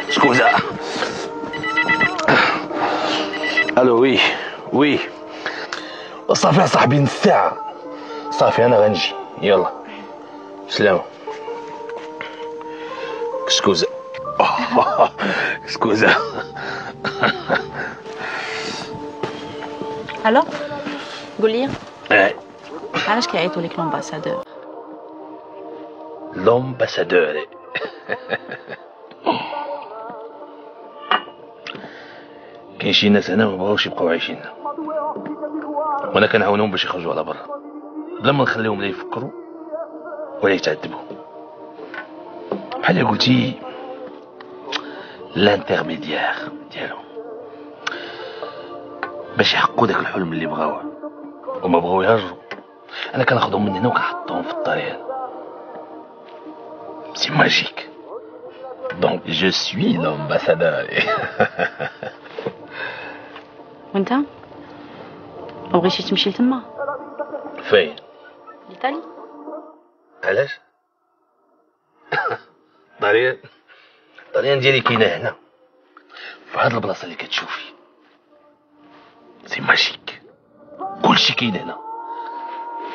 سكوزا. الو وي وي صافي صاحبي نص ساعة صافي انا غنجي يلا سلام. سكوزا سكوزا. الو قول لي علاش كيعيطوا لك لومباسادور؟ لومباسادور كاين شي ناس هنا ما بغاوش يبقاو عايشين وانا كنعاونهم باش يخرجوا على برا بلا ما نخليهم لا يفكروا ولا يتعذبوا. بحال قلتي لانترميديير ديالهم باش يحققوا داك الحلم اللي بغاوه وما بغاو يهاجروا. انا كناخذهم من هنا وكنحطهم في الطريق. سي ماجيك. دونك جو سوي لومباسادور. وانت ما بغيتيش تمشي لتما؟ فين؟ لإيطالي. علاش؟ طاليان ديالي كاينه هنا في هاد البلاصه اللي كتشوفي. سي ماجيك كلشي كاين هنا.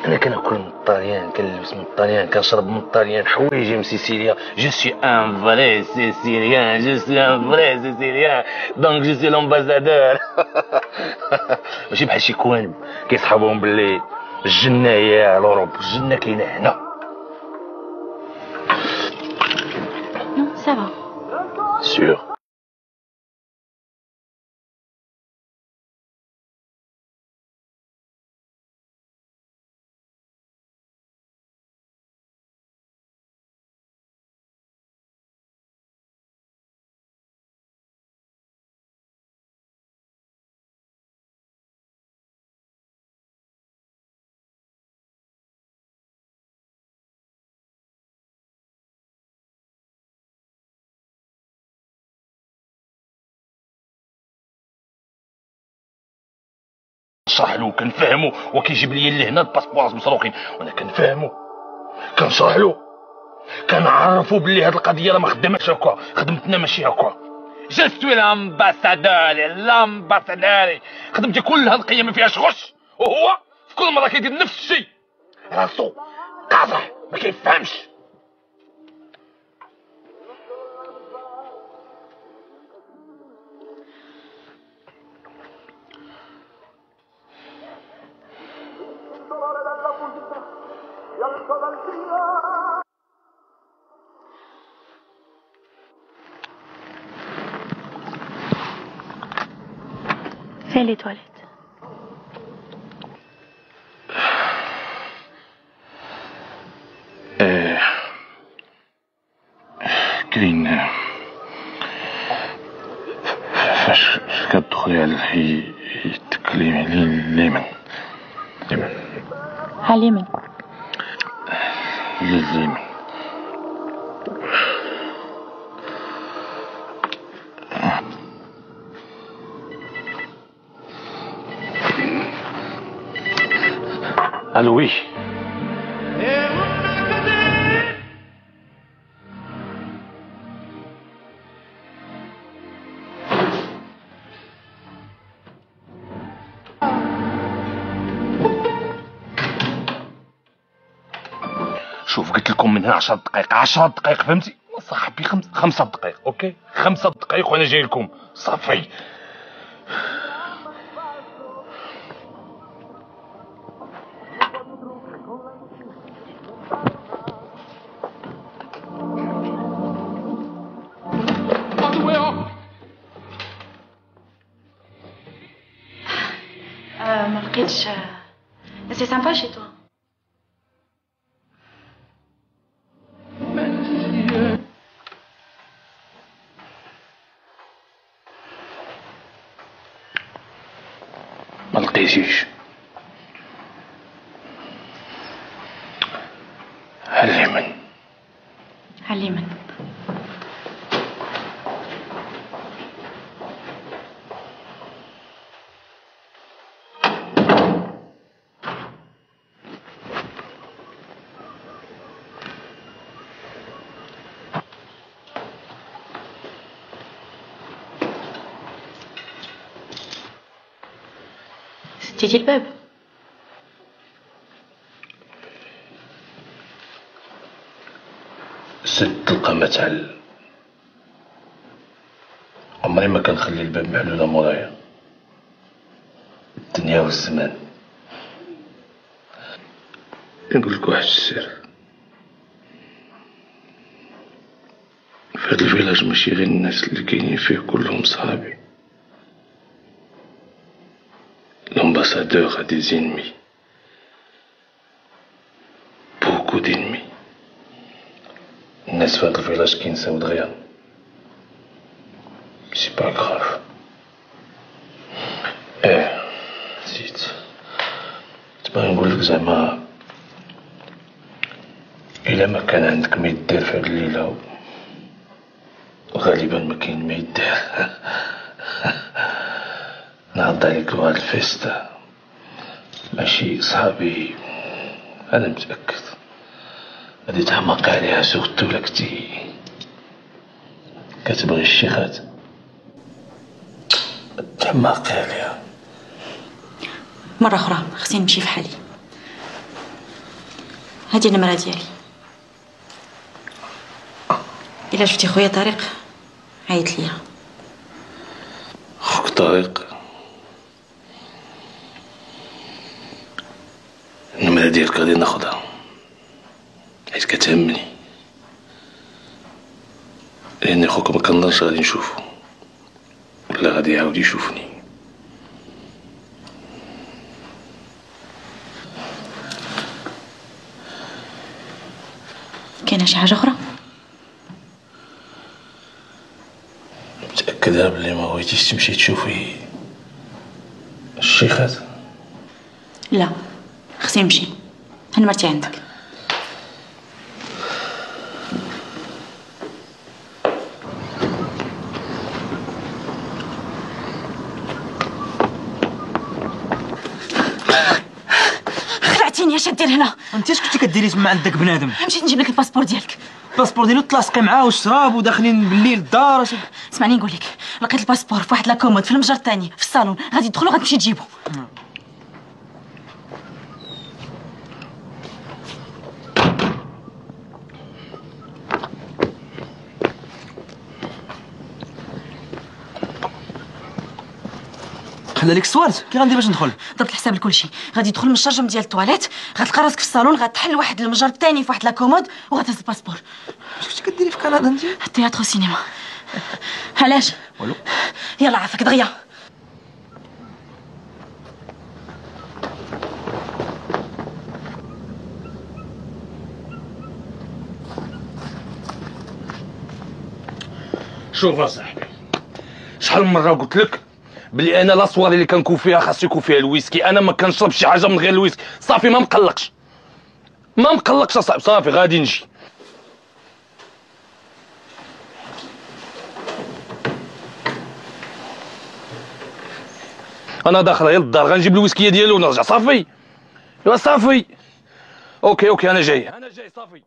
انا كناكل من الطاليان كنلبس من الطاليان كنشرب من الطاليان حوايجي من سيسيليا. جو سوي ان فري سيسيليان جو سوي ان فري سيسيليان دونك جو سوي لومباسادور. ماشي بحال شي كوان كيصحابهم باللي الجنه هي لوروب. الجنه كاينه هنا. نو سافا سيغ. كنشرح له كنفهمو وكيجيب لي لهنا الباسبورات مسروقين وانا كنفهمو كنشرح له كنعرفو بلي هاد القضيه راه ما خدامتش هكا خدمتنا ماشي هكا. جو سوي لامباسادور خدمتي كلها نقيه ما فيهاش غش وهو في كل مره كيدير نفس الشيء. راسو قاصح ما كيفهمش. فين لي تواليت؟ كاين فاش كتدخلي على الحي تكلمي على اليمين. على اليمين. لليمين. الو وي شوف قلت لكم من هنا 10 دقائق 10 دقائق فهمتي صاحبي 5 دقائق اوكي 5 دقائق وانا جاي لكم صافي. لقيتش سي سامبا شي توا. ما لقيتيش على اليمين. على اليمين. سديتي الباب؟ سد القمة تعل. عمري ما كنخلي الباب محلولة مورايا. الدنيا والزمان. نقول لك واحد السر، في هاد الفيلاج ماشي غير الناس اللي كاينين فيه كلهم صحابي. L'ambassadeur a des ennemis. Beaucoup d'ennemis. الناس في هاد الفيلاج كينساو دغيا. سي با غراف. نسيت. تبغي نقول لك زعما إلا ما كان عندك ما يدير في هاد الليلة غالبا ما كاين ما يدير. نعرض عليك هاد الفيستا ماشي صحابي، أنا متأكد غادي تحماق عليها، سورتو لا كنتي كتبغي الشيخات تحماقي عليها. مرة أخرى خصني نمشي في حالي. هادي النمرة ديالي، إلا شفتي خويا طارق عيط ليا. خوك طارق النمرة ديالك غادي ناخدها حيت كتهمني، لأن خوك ما كنظنش غادي نشوفو ولا غادي يعاود يشوفني. كاينة شي حاجة أخرى؟ متأكدة بلي ما بغيتيش تمشي تشوفي الشيخات؟ لا، خصني نمشي. هن مرتي عندك. خلعتيني اش دير هنا؟ انت اش كنتي كديري تما عند داك بنادم؟ مشيت نجيب لك الباسبور ديالك. الباسبور ديالو تلاصقي معاه والشراب وداخلين بالليل الدار. اسمعني نقول لك، لقيت الباسبور في واحد لاكومود في المتجر الثاني في الصالون، غادي تدخل وغتمشي تجيبو. خلى لك السوارت، كي غندير باش ندخل؟ ضربت الحساب لكل شيء. غادي تدخل من الشرجم ديال التواليت، غتلقى راسك في الصالون، غتحل واحد المتجر الثاني في واحد لاكومود وغتهز الباسبور. اش كنتي كديري في كندا انت؟ التياترو سينما. علاش؟ والو. يلا عافاك دغيا. شوف اصاحبي، شحال من مره قلت لك بلي انا لا صواري اللي كنكون فيها خاص يكون فيها الويسكي. انا ما كنشرب شي حاجه من غير الويسكي. صافي ما مقلقش اصاحبي، صافي غادي نجي. انا داخل غير للدار، غنجيب الويسكيه ديالي ونرجع. صافي ايوا صافي. اوكي انا جاي صافي.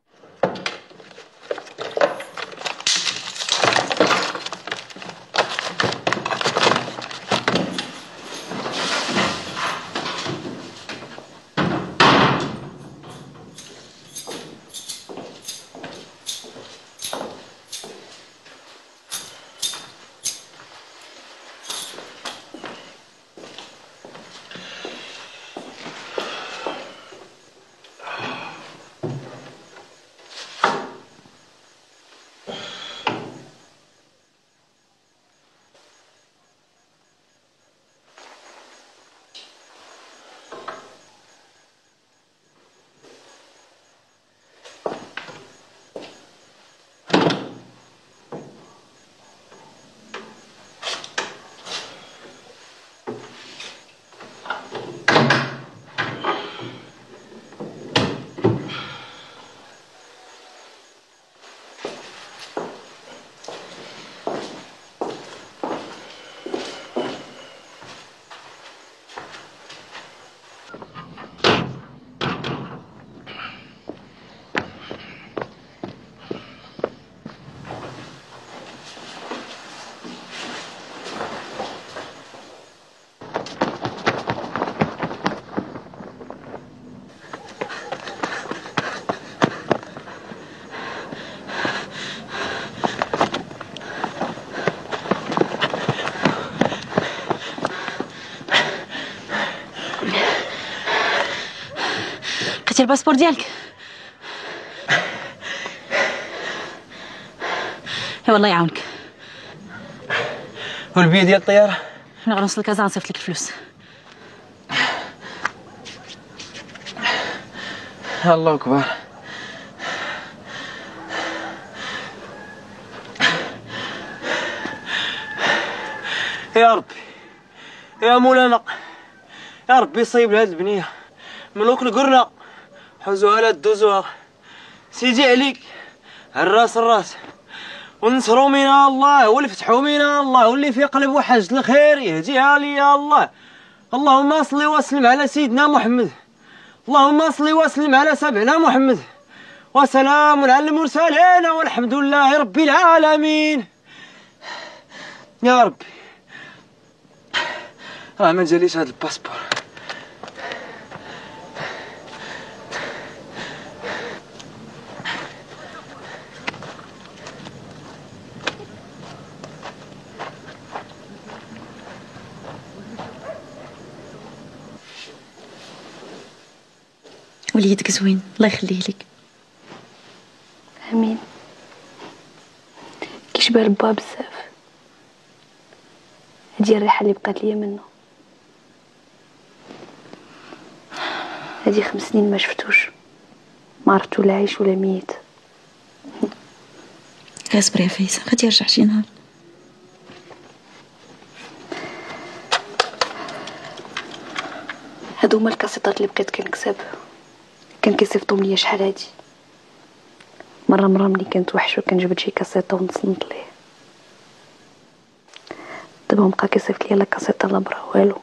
اختي الباسبور ديالك. يا والله يعاونك. والبي ديال الطياره؟ انا غنوصل لكازا غنصيفط لك الفلوس. الله اكبر. يا ربي يا مولانا، يا ربي صيب لهاد البنيه، ملوك القرنه حوزوها لا دوزوها. سيدي عليك الراس الراس، ونصروا من الله والفتحوا من الله، واللي في قلبه حاجة الخير يهديها لي يا الله. اللهم صل وسلم على سيدنا محمد، اللهم صل وسلم على سبعنا محمد، وسلام على المرسلين والحمد لله رب العالمين. يا ربي راه ما جاليش هاد الباسبور. وليدك زوين الله يخليه لك. امين. كيشبه لبا بزاف. هادي الريحه اللي بقات ليا منه. هادي 5 سنين ما شفتوش، ما عرفتو لا عايش ولا ميت. اصبري يا فايزه غادي يرجع شي نهار. هادو هما الكاسيطات اللي بقيت كنكسب، كان كيصيفطهم ليا شحال هادي. مره ملي كنت وحش وكنجبد شي كاسيطه ونصنت ليه، دابا مبقى كيصيفط ليا لا كاسيطه لا برا والو.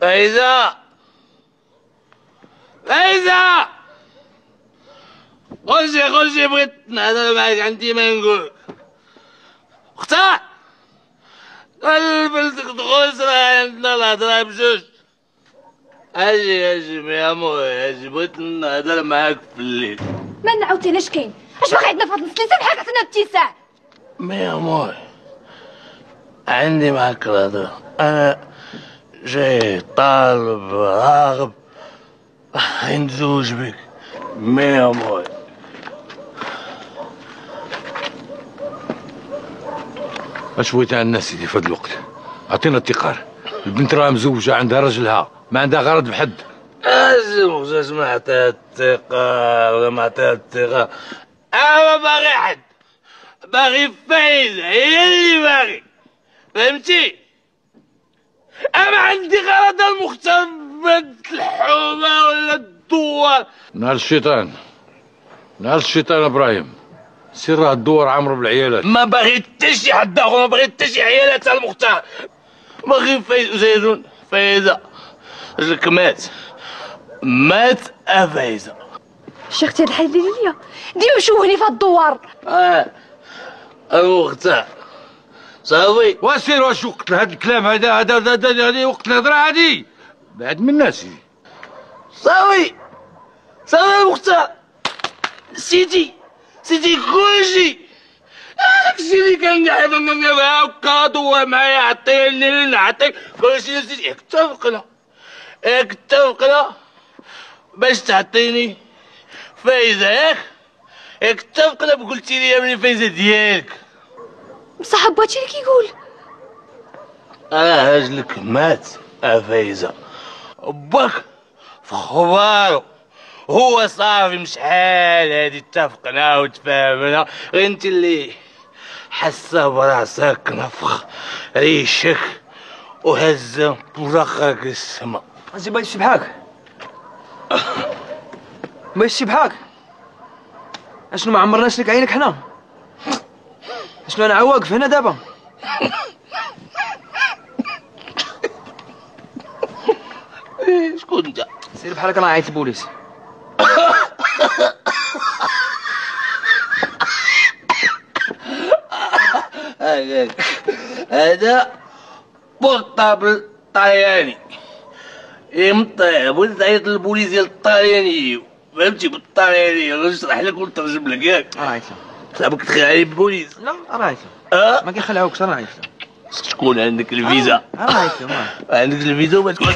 فايزة فايزة، خرجي بغيت نهضر معاك، عندي ما نقول. اختار قلبك تغوص، راه عندنا الهضرة بجوج. اجي يا موي اجي، بغيت نهضر معاك في الليل. ما نعاوتاني اش كاين؟ اش باغي عندنا في هاد السلسله بحال كتنا اتساع؟ يا موي عندي معاك الهضرة. انا جاي طالب راغب نتزوج بك. يا موي اش بغيتي عندنا سيدي في هذا الوقت؟ عطينا التقار. البنت راه مزوجه عندها راجلها، ما عندها غرض بحد. مزوجة ما عطيها التقار ولا ما عطيها التقار، انا باغي حد، باغي فايزة، هي اللي باغي، فهمتي؟ انا عندي غرض المختار الحومة ولا الدوار. نهار الشيطان، نهار الشيطان ابراهيم، سير راه الدوار عامر بالعيالات. ما باغي حتى شي حد اخر، ما باغي حتى شي عيالات المختار، باغي فايزة زيدون. فايزة رجلك مات فايزة. شيختي هاد الحاجه ليا ديما مشوهني في هاد الدوار. المختار صافي. وسير واش وقت هذا الكلام هذا وقت الهضره هذه بعد من الناس. صافي المختار، سيدي كلشي داكشي اللي كان قاعد هكا دوار معايا، عطيني نعطيك كلشي. سيدي اتفقنا باش تعطيني فايزة، ياك اتفقنا قلتي لي من فايزة ديالك. بصح باتشي اللي كيقول انا راجلك مات فايزة، باك في خبارو هو صافي مشحال هادي اتفقنا وتفاهمنا، غير انت اللي حاسه براسك نفخ ريشك وهز برخك للسما. اجي باغي يشبحك، باغي يشبحك. اشنو ما عمرناش لك عينك حنا؟ اشنو انا واقف هنا دابا؟ شكون انت؟ سير بحالك راه عيط البوليس. هذا بورطابل طلياني مطيع، بغيت تعيط للبوليس ديال الطلياني، فهمتي؟ بالطلياني نشرح لك ونترجم لك ياك. راه عيط صاحبك تخيل عليه بالبوليس؟ لا راه عيط ما كيخلعوكش، راه عيط تكون عندك الفيزا. راه عيط عندك الفيزا وما تكون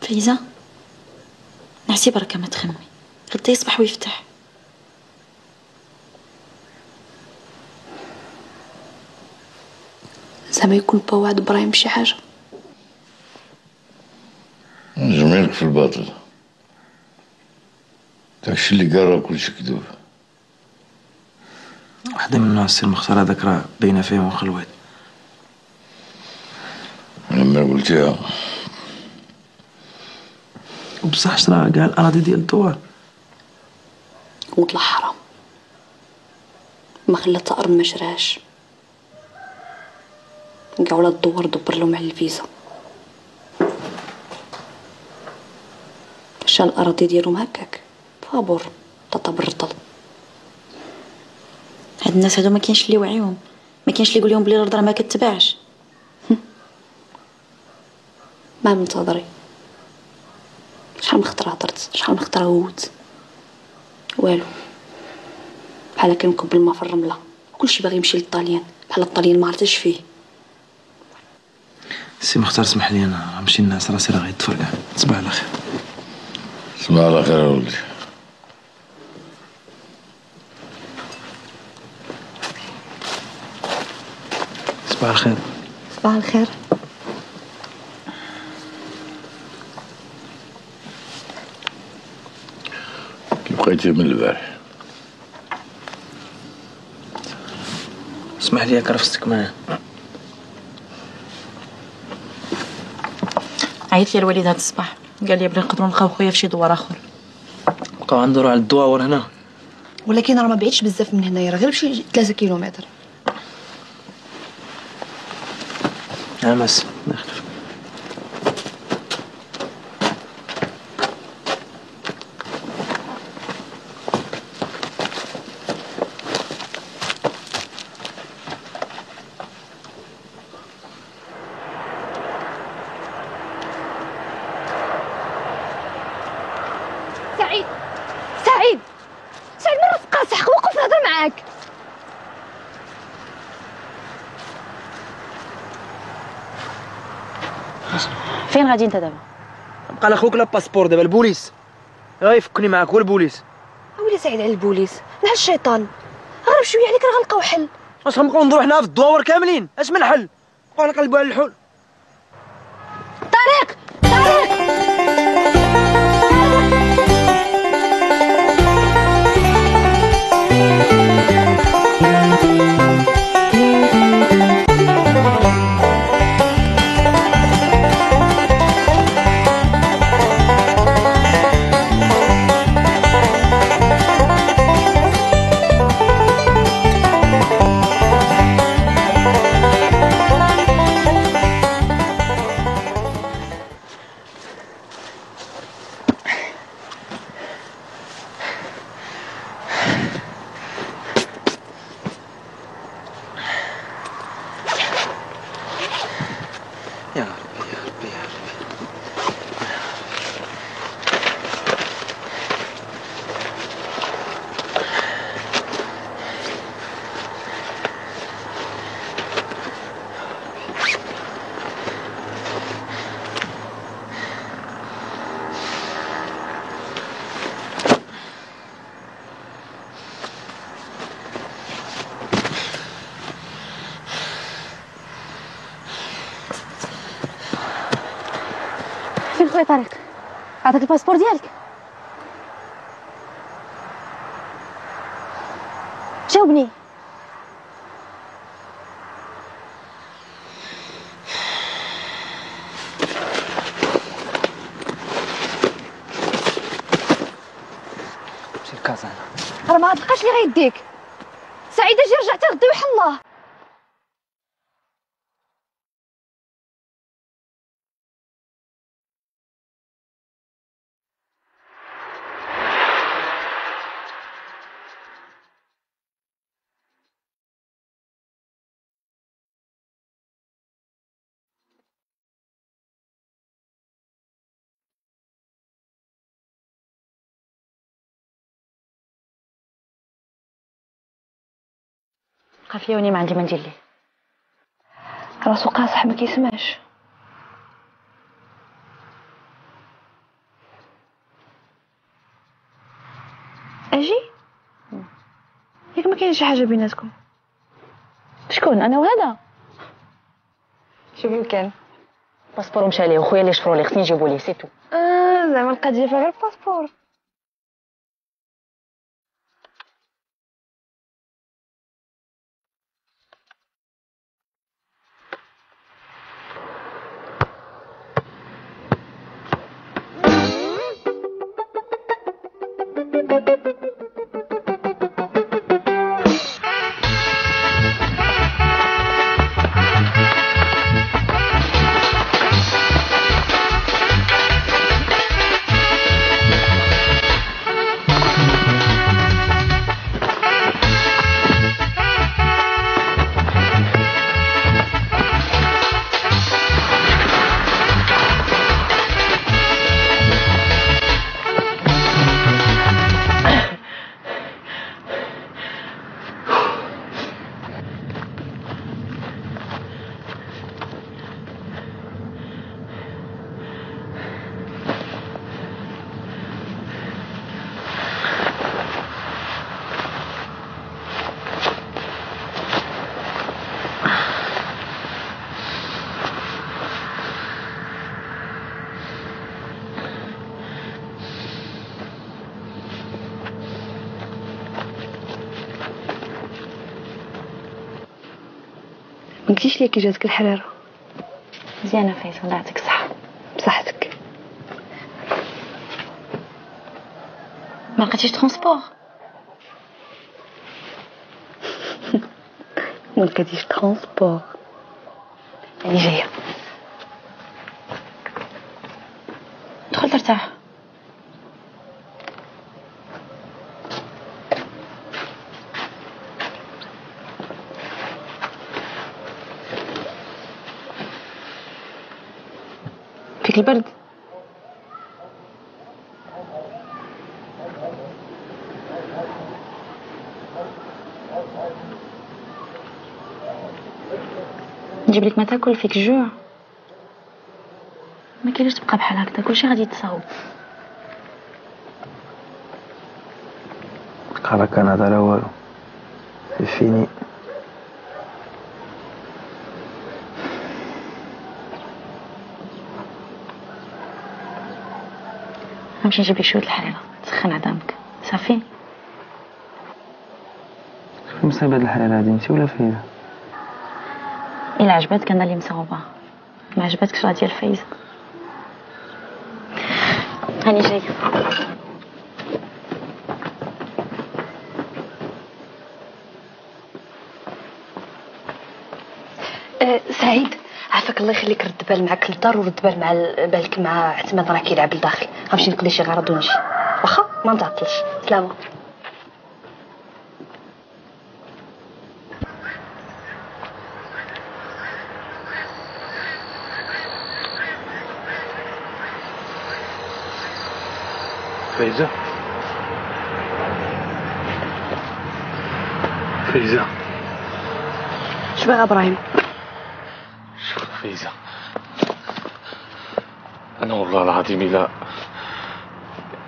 فايزة نعسي بركة ما تخمي، غدا يصبح ويفتح. زعما يكون با وعد ابراهيم بشي حاجه. نجمعلك في الباطل، داكشي اللي قال راه كلشي كذوب. وحده من الناس السي المختار هذاك راه باينه فيهم خلوات. لما قلتيها وبصح شرا كاع الاراضي ديال الدوار وطلع حرام، ما خلى تا ارض ما شراهاش، كاع ولاد الدوار دبر لهم على الفيزا، شا الاراضي ديالهم هكاك فابور طاطا بالرطل. هاد الناس هادو ما كاينش اللي يوعيهم، ما كاينش اللي يقول لهم بلي الارض راه ما كتباعش. ما منتظري، شحال من خطره هضرت، شحال من خطره هوت، والو، بحال كنكب الماء في الرمله، كلشي باغي يمشي للطاليان، بحال الطاليان ما عرفتش فيه. السي مختار سمح لي انا نمشي الناس راسي راه غيطفر كاع. تصبح على خير. تصبح على خير يا ولدي. تصبح على خير. صباح الخير. كيف بقيتي من البارح؟ اسمح لي كرفستك معايا. عيط لي الوالد هاد الصباح، قال لي بلي نقدروا نلقاو خويا في شي دوار اخر. بقاو ندورو على الدواور هنا، ولكن راه ما بعيدش بزاف من هنايا، راه غير بشي 3 كيلومتر. عامس داخل. سعيد سعيد سعيد، مرة تقاصح، وقف نهضر معاك. فين غادي انت دابا؟ بقى لاخوك لا باسبور دابا البوليس غيفكني معاك هو البوليس. ويلي سعيد على البوليس، نهار الشيطان، غير بشويه عليك راه غنلقاو حل. واش غنبقاو ندورو حنا في الدواور كاملين؟ اش من حل؟ بقاو نقلبوا على الحل. طارق طارق يا ربي يا ربي يا ربي. فين خويا طارق؟ عطاك الباسبور ديالك؟ جاوبني. مشي لكازا راه ما غتلقاش اللي غيديك. سعيده جي رجعتي غدي وحل الله. قافيه وني ما عندي ما ندير ليه. راسو قاصح ما كيسمعش. اجي ياك ما كاينش شي حاجه بيناتكم؟ شكون انا وهذا؟ شوف يمكن باسبور مشى ليه وخويا اللي شفروا ليه خصني نجيبو ليه سيتو. زعما القضيه فيها غير الباسبور. ما قلتيش لي كي جاتك الحراره؟ مزيانه فايزه الله يعطيك الصحه. بصحتك. ما لقيتيش ترونسبور؟ ما لقيتيش ترونسبور. راني جايه. دخل ترتاح. فيك البرد. نجيب لك ما تاكل فيك الجوع. ما كاينش تبقى بحال هكذا كلشي غادي يتصاوب. قال كان هذا لا والو فيني. نمشي نجيب لك شويه الحريره تسخن عظامك صافي. مصايب هاد الحريره هادي انت ولا فايزه؟ الا عجبتك انا اللي مصاوبه، ما عجبتكش راه ديال فايزه. هاني جايه. سعيد عافاك الله يخليك، رد بال معك للدار ورد بال مع بالك مع عثمان راه كيلعب لداخل. غنمشي نقضي شي غرض ونجي واخا ما نتعطلش. سلامه. فايزة فايزة شبيغة ابراهيم؟ شوف فايزة، أنا والله العظيم إلا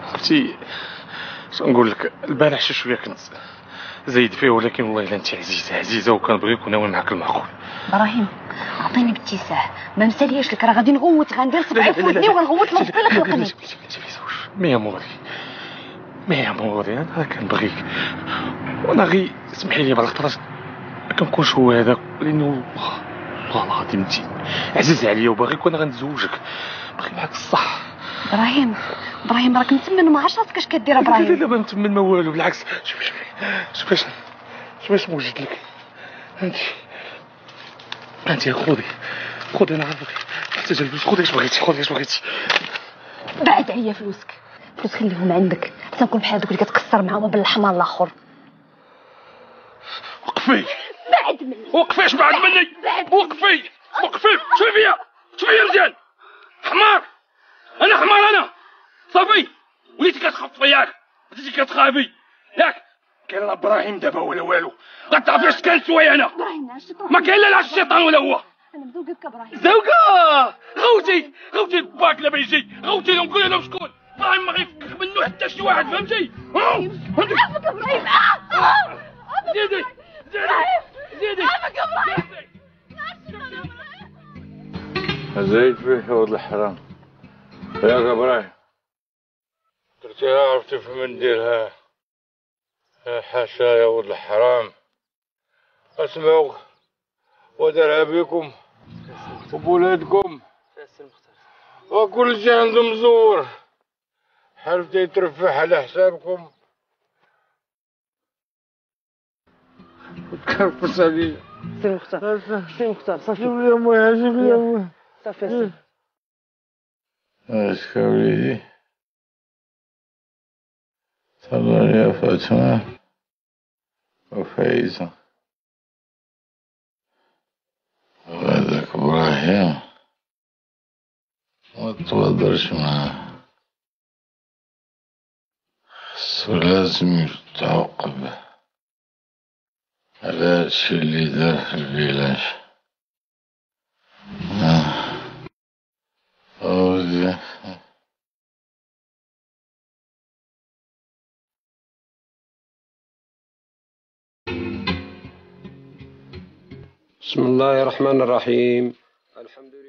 عرفتي نقول لك، البارح شوية كنت زايد فيه، ولكن والله إلا أنت عزيزة وكنبغيك وناوي معاك المعقول. ابراهيم عطيني باتساع، ما مسالياش لك، راه غادي نغوت، غندير صبعي في ودني وغنغوت له قبل خلقني. مي اموري انا كنبغيك، وانا غير سمحي لي بعض الخطرات ما كنكونش هو هذاك، لانه والله العظيم انت عزيز عليا وباغيك، وانا غنتزوجك باغي معاك الصح. ابراهيم راك متمن وما عرفتش راسك اش كدير ابراهيم. لا ما نتمن ما والو، بالعكس شوف باش موجد لك. انت خذي انا عارفك تحتاج الفلوس، خذي اش بغيتي. بعد عليا فلوسك خليهم عندك، حتى نكون بحال دوك اللي كتكسر معاهم بالحمار الاخر. وقفي بعد مني. وقفي شوفي يا رجال، حمار انا صافي، وليتي كتخف ياك، بديتي كتخافي ياك. كاين لا ابراهيم دابا ولا والو، غتعرفي اش كنسوي انا. ما كاين لا الشيطان ولا هو. انا مزوقك ابراهيم. زوقه غوتي باك لما يجي، غوتي لهم قولي لهم شكون ابراهيم، ما غيفكك منه حتى شي واحد، فهمتي؟ عافاك ابراهيم. زيدي عافاك ابراهيم. زايد فيك يا ولد الحرام ياك ابراهيم، درتيها عرفتي في من نديرها. حاشا يا ولد الحرام، اسمعوك ودارها بيكم وبولادكم وكل شيء عندهم زور، حلفت يترفح على حسابكم وتكرفس عليا. سي مختار صافي. شوف لي امي صافي. اش وليدي؟ تفضل يا فاطمة وفايزة. وهذاك ابراهيم ما تودرش معاه، خصو لازم يتعاقب على هادشي اللي دار في الفيلاج. أودي بسم الله الرحمن الرحيم. الحمد لله.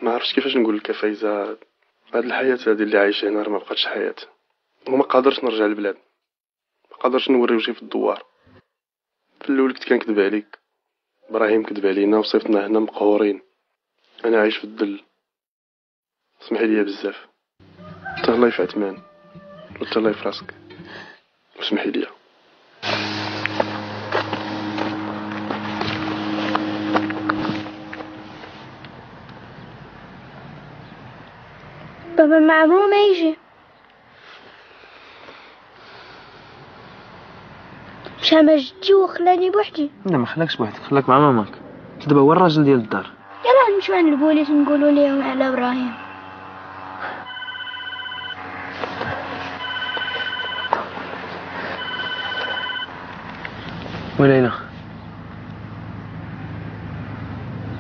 ما عرفتش كيفاش نقول لك فايزة، هاد الحياة هادي اللي عايشة هنا راه ما بقاتش حياة، وما قادرش نرجع للبلاد، ما قادرش نوري وجهي في الدوار. في الاول كنت كنكذب عليك، ابراهيم كذب علينا وصيفطنا هنا مقهورين، انا عايش في الذل. سمحي لي بزاف، تهلاي في عثمان وتهلاي في راسك، وسمحي لي. بابا ما عمره ما يجي، مشى مع جدي وخلاني بوحدي. لا ما خلاكش بوحدك، خلاك مع ماماك. دابا هو الراجل ديال الدار. يلا نمشيو عند البوليس نقولوا ليهم على ابراهيم. وين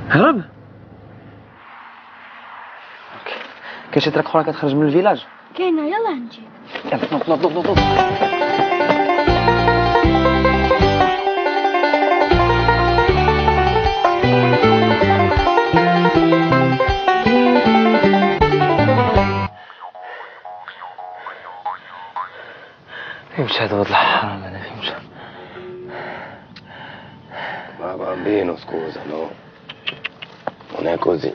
هرب؟ كاين شي طريق اخرى كتخرج من الفيلاج؟ كاينه يلا نجي. يلا نوض. فهمت هذا ولد الحرام انا فهمت. Ma bambino, scusa, no? Non è così.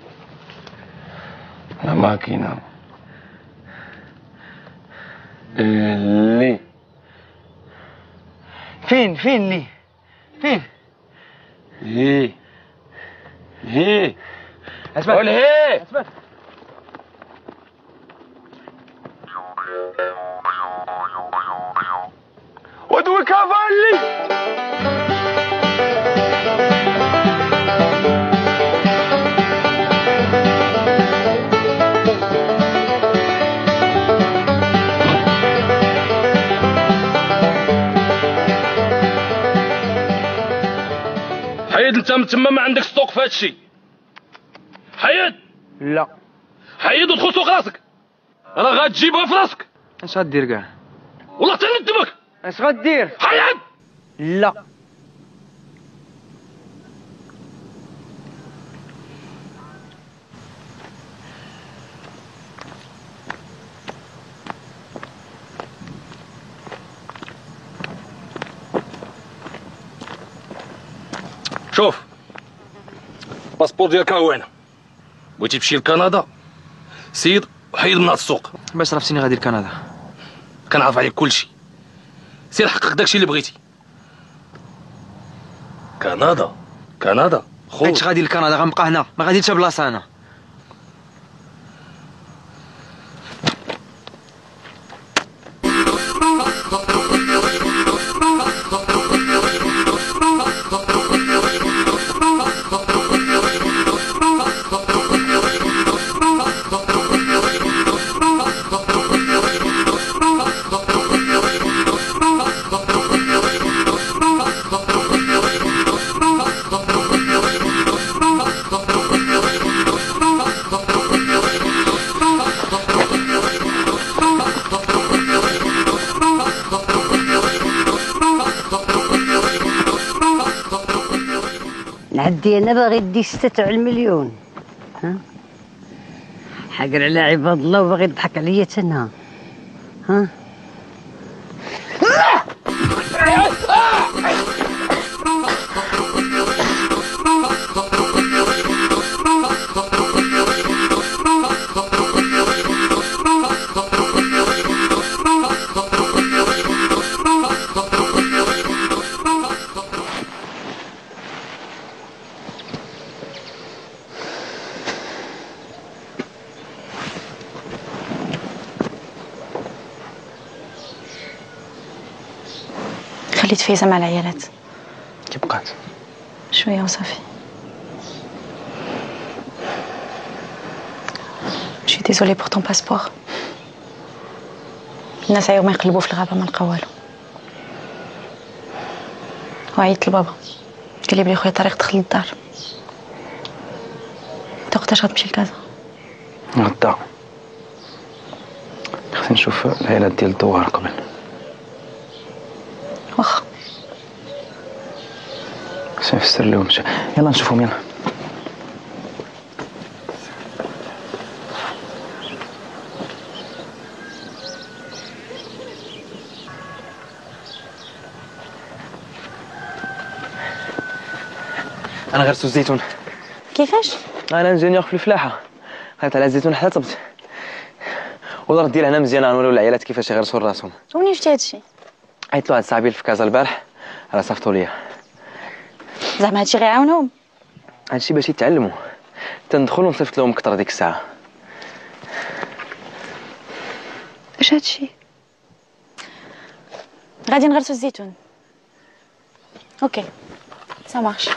La macchina è lì. فين لي؟ فين؟ Lì. اسمع قول هي. اسمع ودوي cavalli. حيد انت من تما، ما عندك ستوك في هادشي. حيد. لا حيد ودخل سوق راسك، راه غتجيبها في راسك. اش غدير كاع؟ والله تندمك. اش غدير؟ حيد. لا شوف الباسبور ديالك ها هو هنا. بغيتي تمشي لكندا سيد حيد من هاد السوق. باش عرفتيني غادي لكندا؟ كنعرف عليك كلشي. سير حقق داكشي اللي بغيتي. كندا خويا. بقيتش غادي لكندا غنبقى هنا، ما غادي حتى بلاصه انا. نعدي انا باغي دي 6 المليون. ها حاقر على عباد الله وباغي يضحك عليا تنا. ها خليت فايزة مع العيالات. كي بقات؟ شوية وصافي. شي ديزولي بور طون باسبور. الناس عيو ما يقلبوا في الغابة ما لقاو والو. وعيطت لبابا قال لي بلي خويا طارق دخل للدار. انت وقتاش غتمشي لكازا؟ غدا خصني نشوف العيالات ديال الدوار قبل. واخا خصني نفسر لهم شي. يلا نشوفهم يلا. انا غرست الزيتون. كيفاش؟ انا انجينيور في الفلاحه، خدت على الزيتون حتى طبت. والارض ديال هنا مزيانه، غنوليو العيالات كيفاش يغرسوا راسهم. ومنين شفتي هادشي؟ عيطت له هاد صاحبي في كازا البارح راه صيفطو ليا. زعما هادشي غيعاونهم؟ هادشي باش يتعلموا، تندخل ونصيفط لهم كثر ديك الساعه. اش هادشي؟ غادي نغرسو الزيتون. اوكي سا مارش.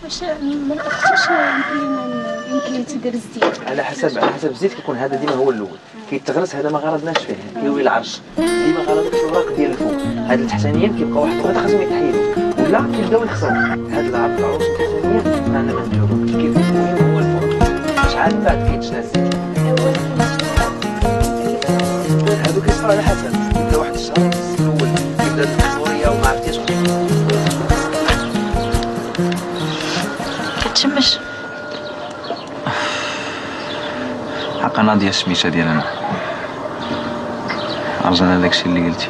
واش ما لقيتيش يمكن لي تدير الزيت؟ على حسب الزيت كيكون هذا ديما هو الاول كيتغرس، هذا ما غرضناش فيه كيولي العرش، ديما غرضنا في الوراق ديال الفوق، هاد التحتانيين كيبقاو واحد الوقت خاصهم يتحيدوا ولا كيبداو يخسروا. هاد العروش التحتانيين انا ما نديرهم، كيف المهم هو الفوق شحال من بعد كيتجنى الزيت. هادو كيصراو على حسب، يبدا واحد الشهر الاول كيبدا الكسوريه وما عرفتيش كتشمش. حقا ناضيه الشميشه ديالنا عرجنا داكشي اللي قلتي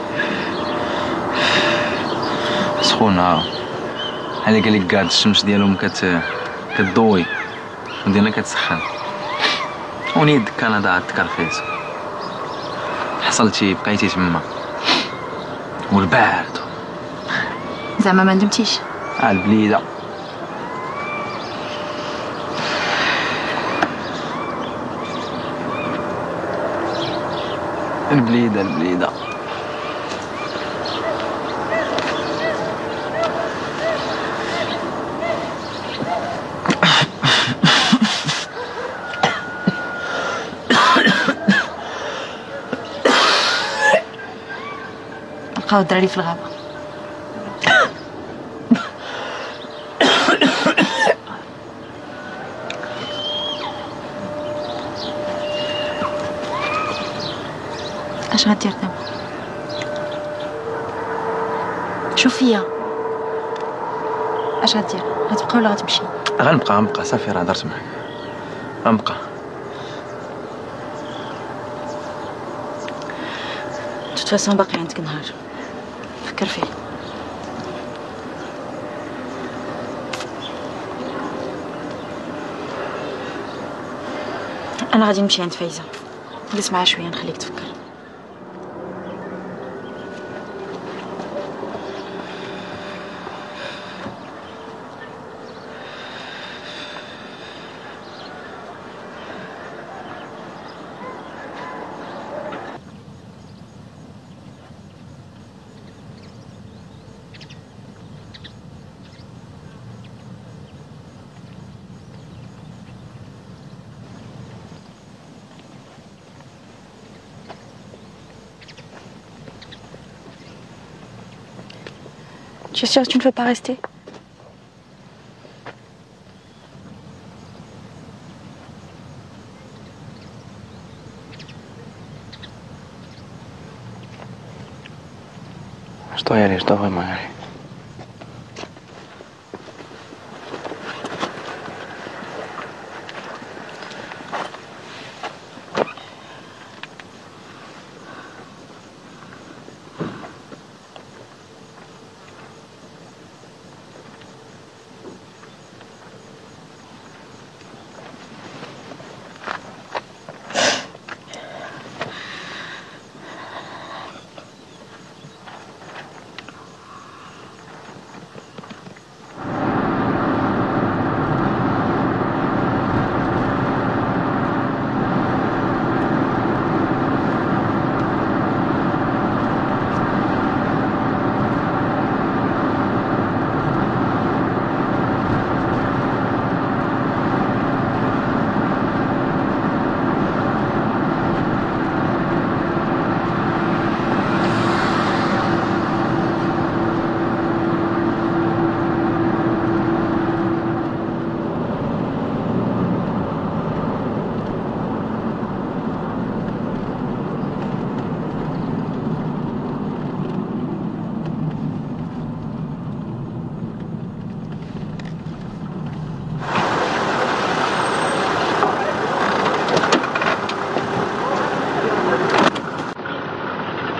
سخونه بحال قال لك كاع الشمس ديالهم كتضوي وديالنا كتسخن، ونيد كندا عاد تكرفيس حصلتي بقيتي تما والبارد زعما ما ندمتيش؟ البليده البليده لقاو الدراري في الغابه. اش غدير دابا؟ شوف فيا اش غدير؟ غتبقى ولا غتمشي؟ غنبقى صافي راه هضرت معاك غنبقى. توت فاسون باقي عندك نهار فكر فيه. انا غادي نمشي عند فايزه، جلس معها شويه نخليك تفكر. Tu es sûre que tu ne veux pas rester? Je dois y aller, je dois vraiment y aller.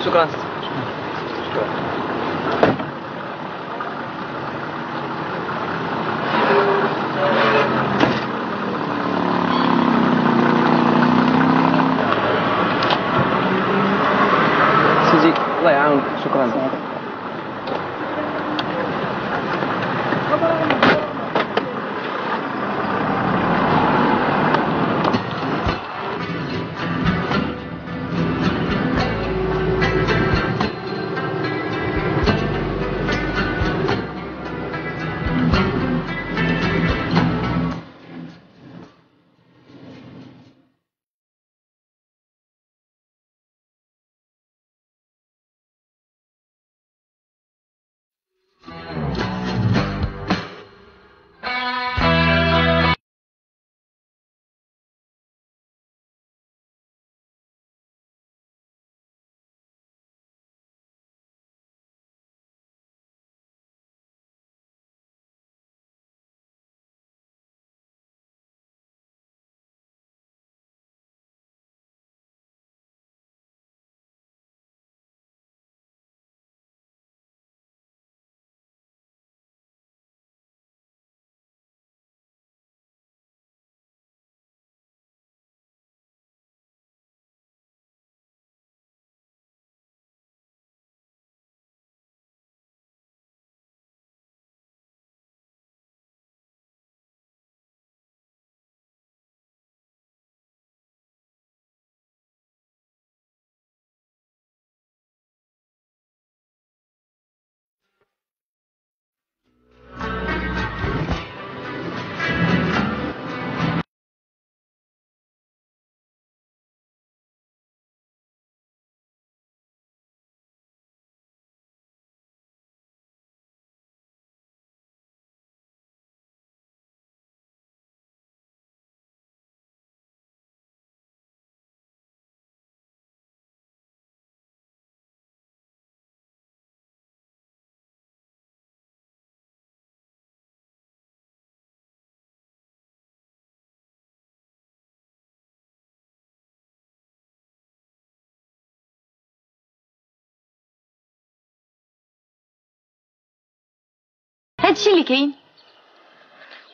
شكرا. سيدي الله يعاونك. شكرا. هادشي اللي كاين.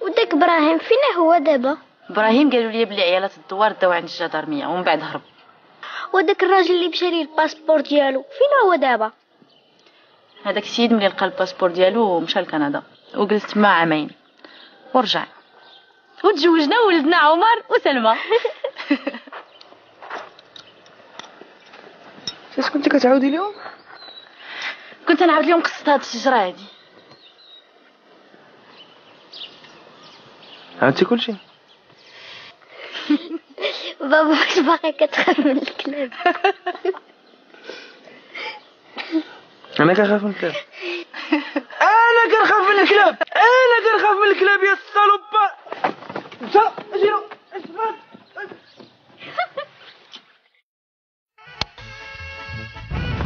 وداك ابراهيم فينا هو دابا؟ ابراهيم قالوا لي بلي عيالات الدوار داو عند الجدارميه ومن بعد هرب. وداك الراجل اللي مشى ليه الباسبور ديالو فينا هو دابا؟ هذاك السيد ملي لقى الباسبور ديالو مشى لكندا وجلس تما عامين ورجع وتزوجنا وولدنا عمر وسلمى. اش كنتي كتعاودي لهم؟ كنت نعاود لهم قصه هاد الشجره هادي. عرفتي كلشي؟ بابا واش باقي كتخاف من الكلاب؟ انا كنخاف من الكلاب. انا كنخاف من الكلاب. انا كنخاف من الكلاب يا الصالوبا. انت اجي له.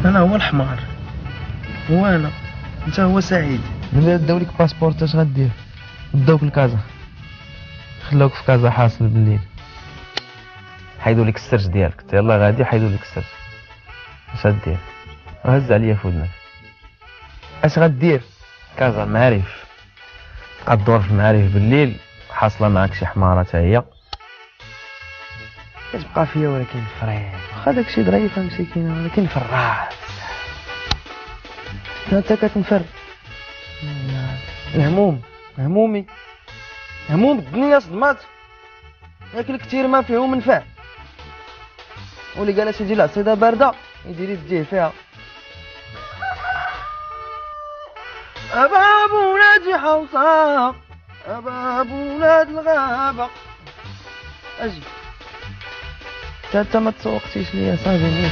انا هو الحمار، هو انا، انت هو سعيد. ملي داو لك باسبور اش غدير؟ داوك لكازا، خلاوك في كازا حاصل بالليل، حيدوا لك السرج ديالك، يلا غادي حيدوا لك السرج. اش غدير؟ هز عليا في ودنك. اش غدير؟ كازا معارف، غدور في المعارف بالليل، حاصله معاك شي حماره تا هي كتبقى فيا، ولكن فريد واخا داكشي ظريفه مسكينه ولكن فراس انت كتنفر. الهموم همومي، هموم الدنيا صدمات، ياكل كثير ما فيه منفع. واللي قال سيدي العصيده بارده يدير يديه فيها. أباب ولاد حوصة، أباب ولاد الغابة. أجي انت ما تسوقتيش ليا صافي.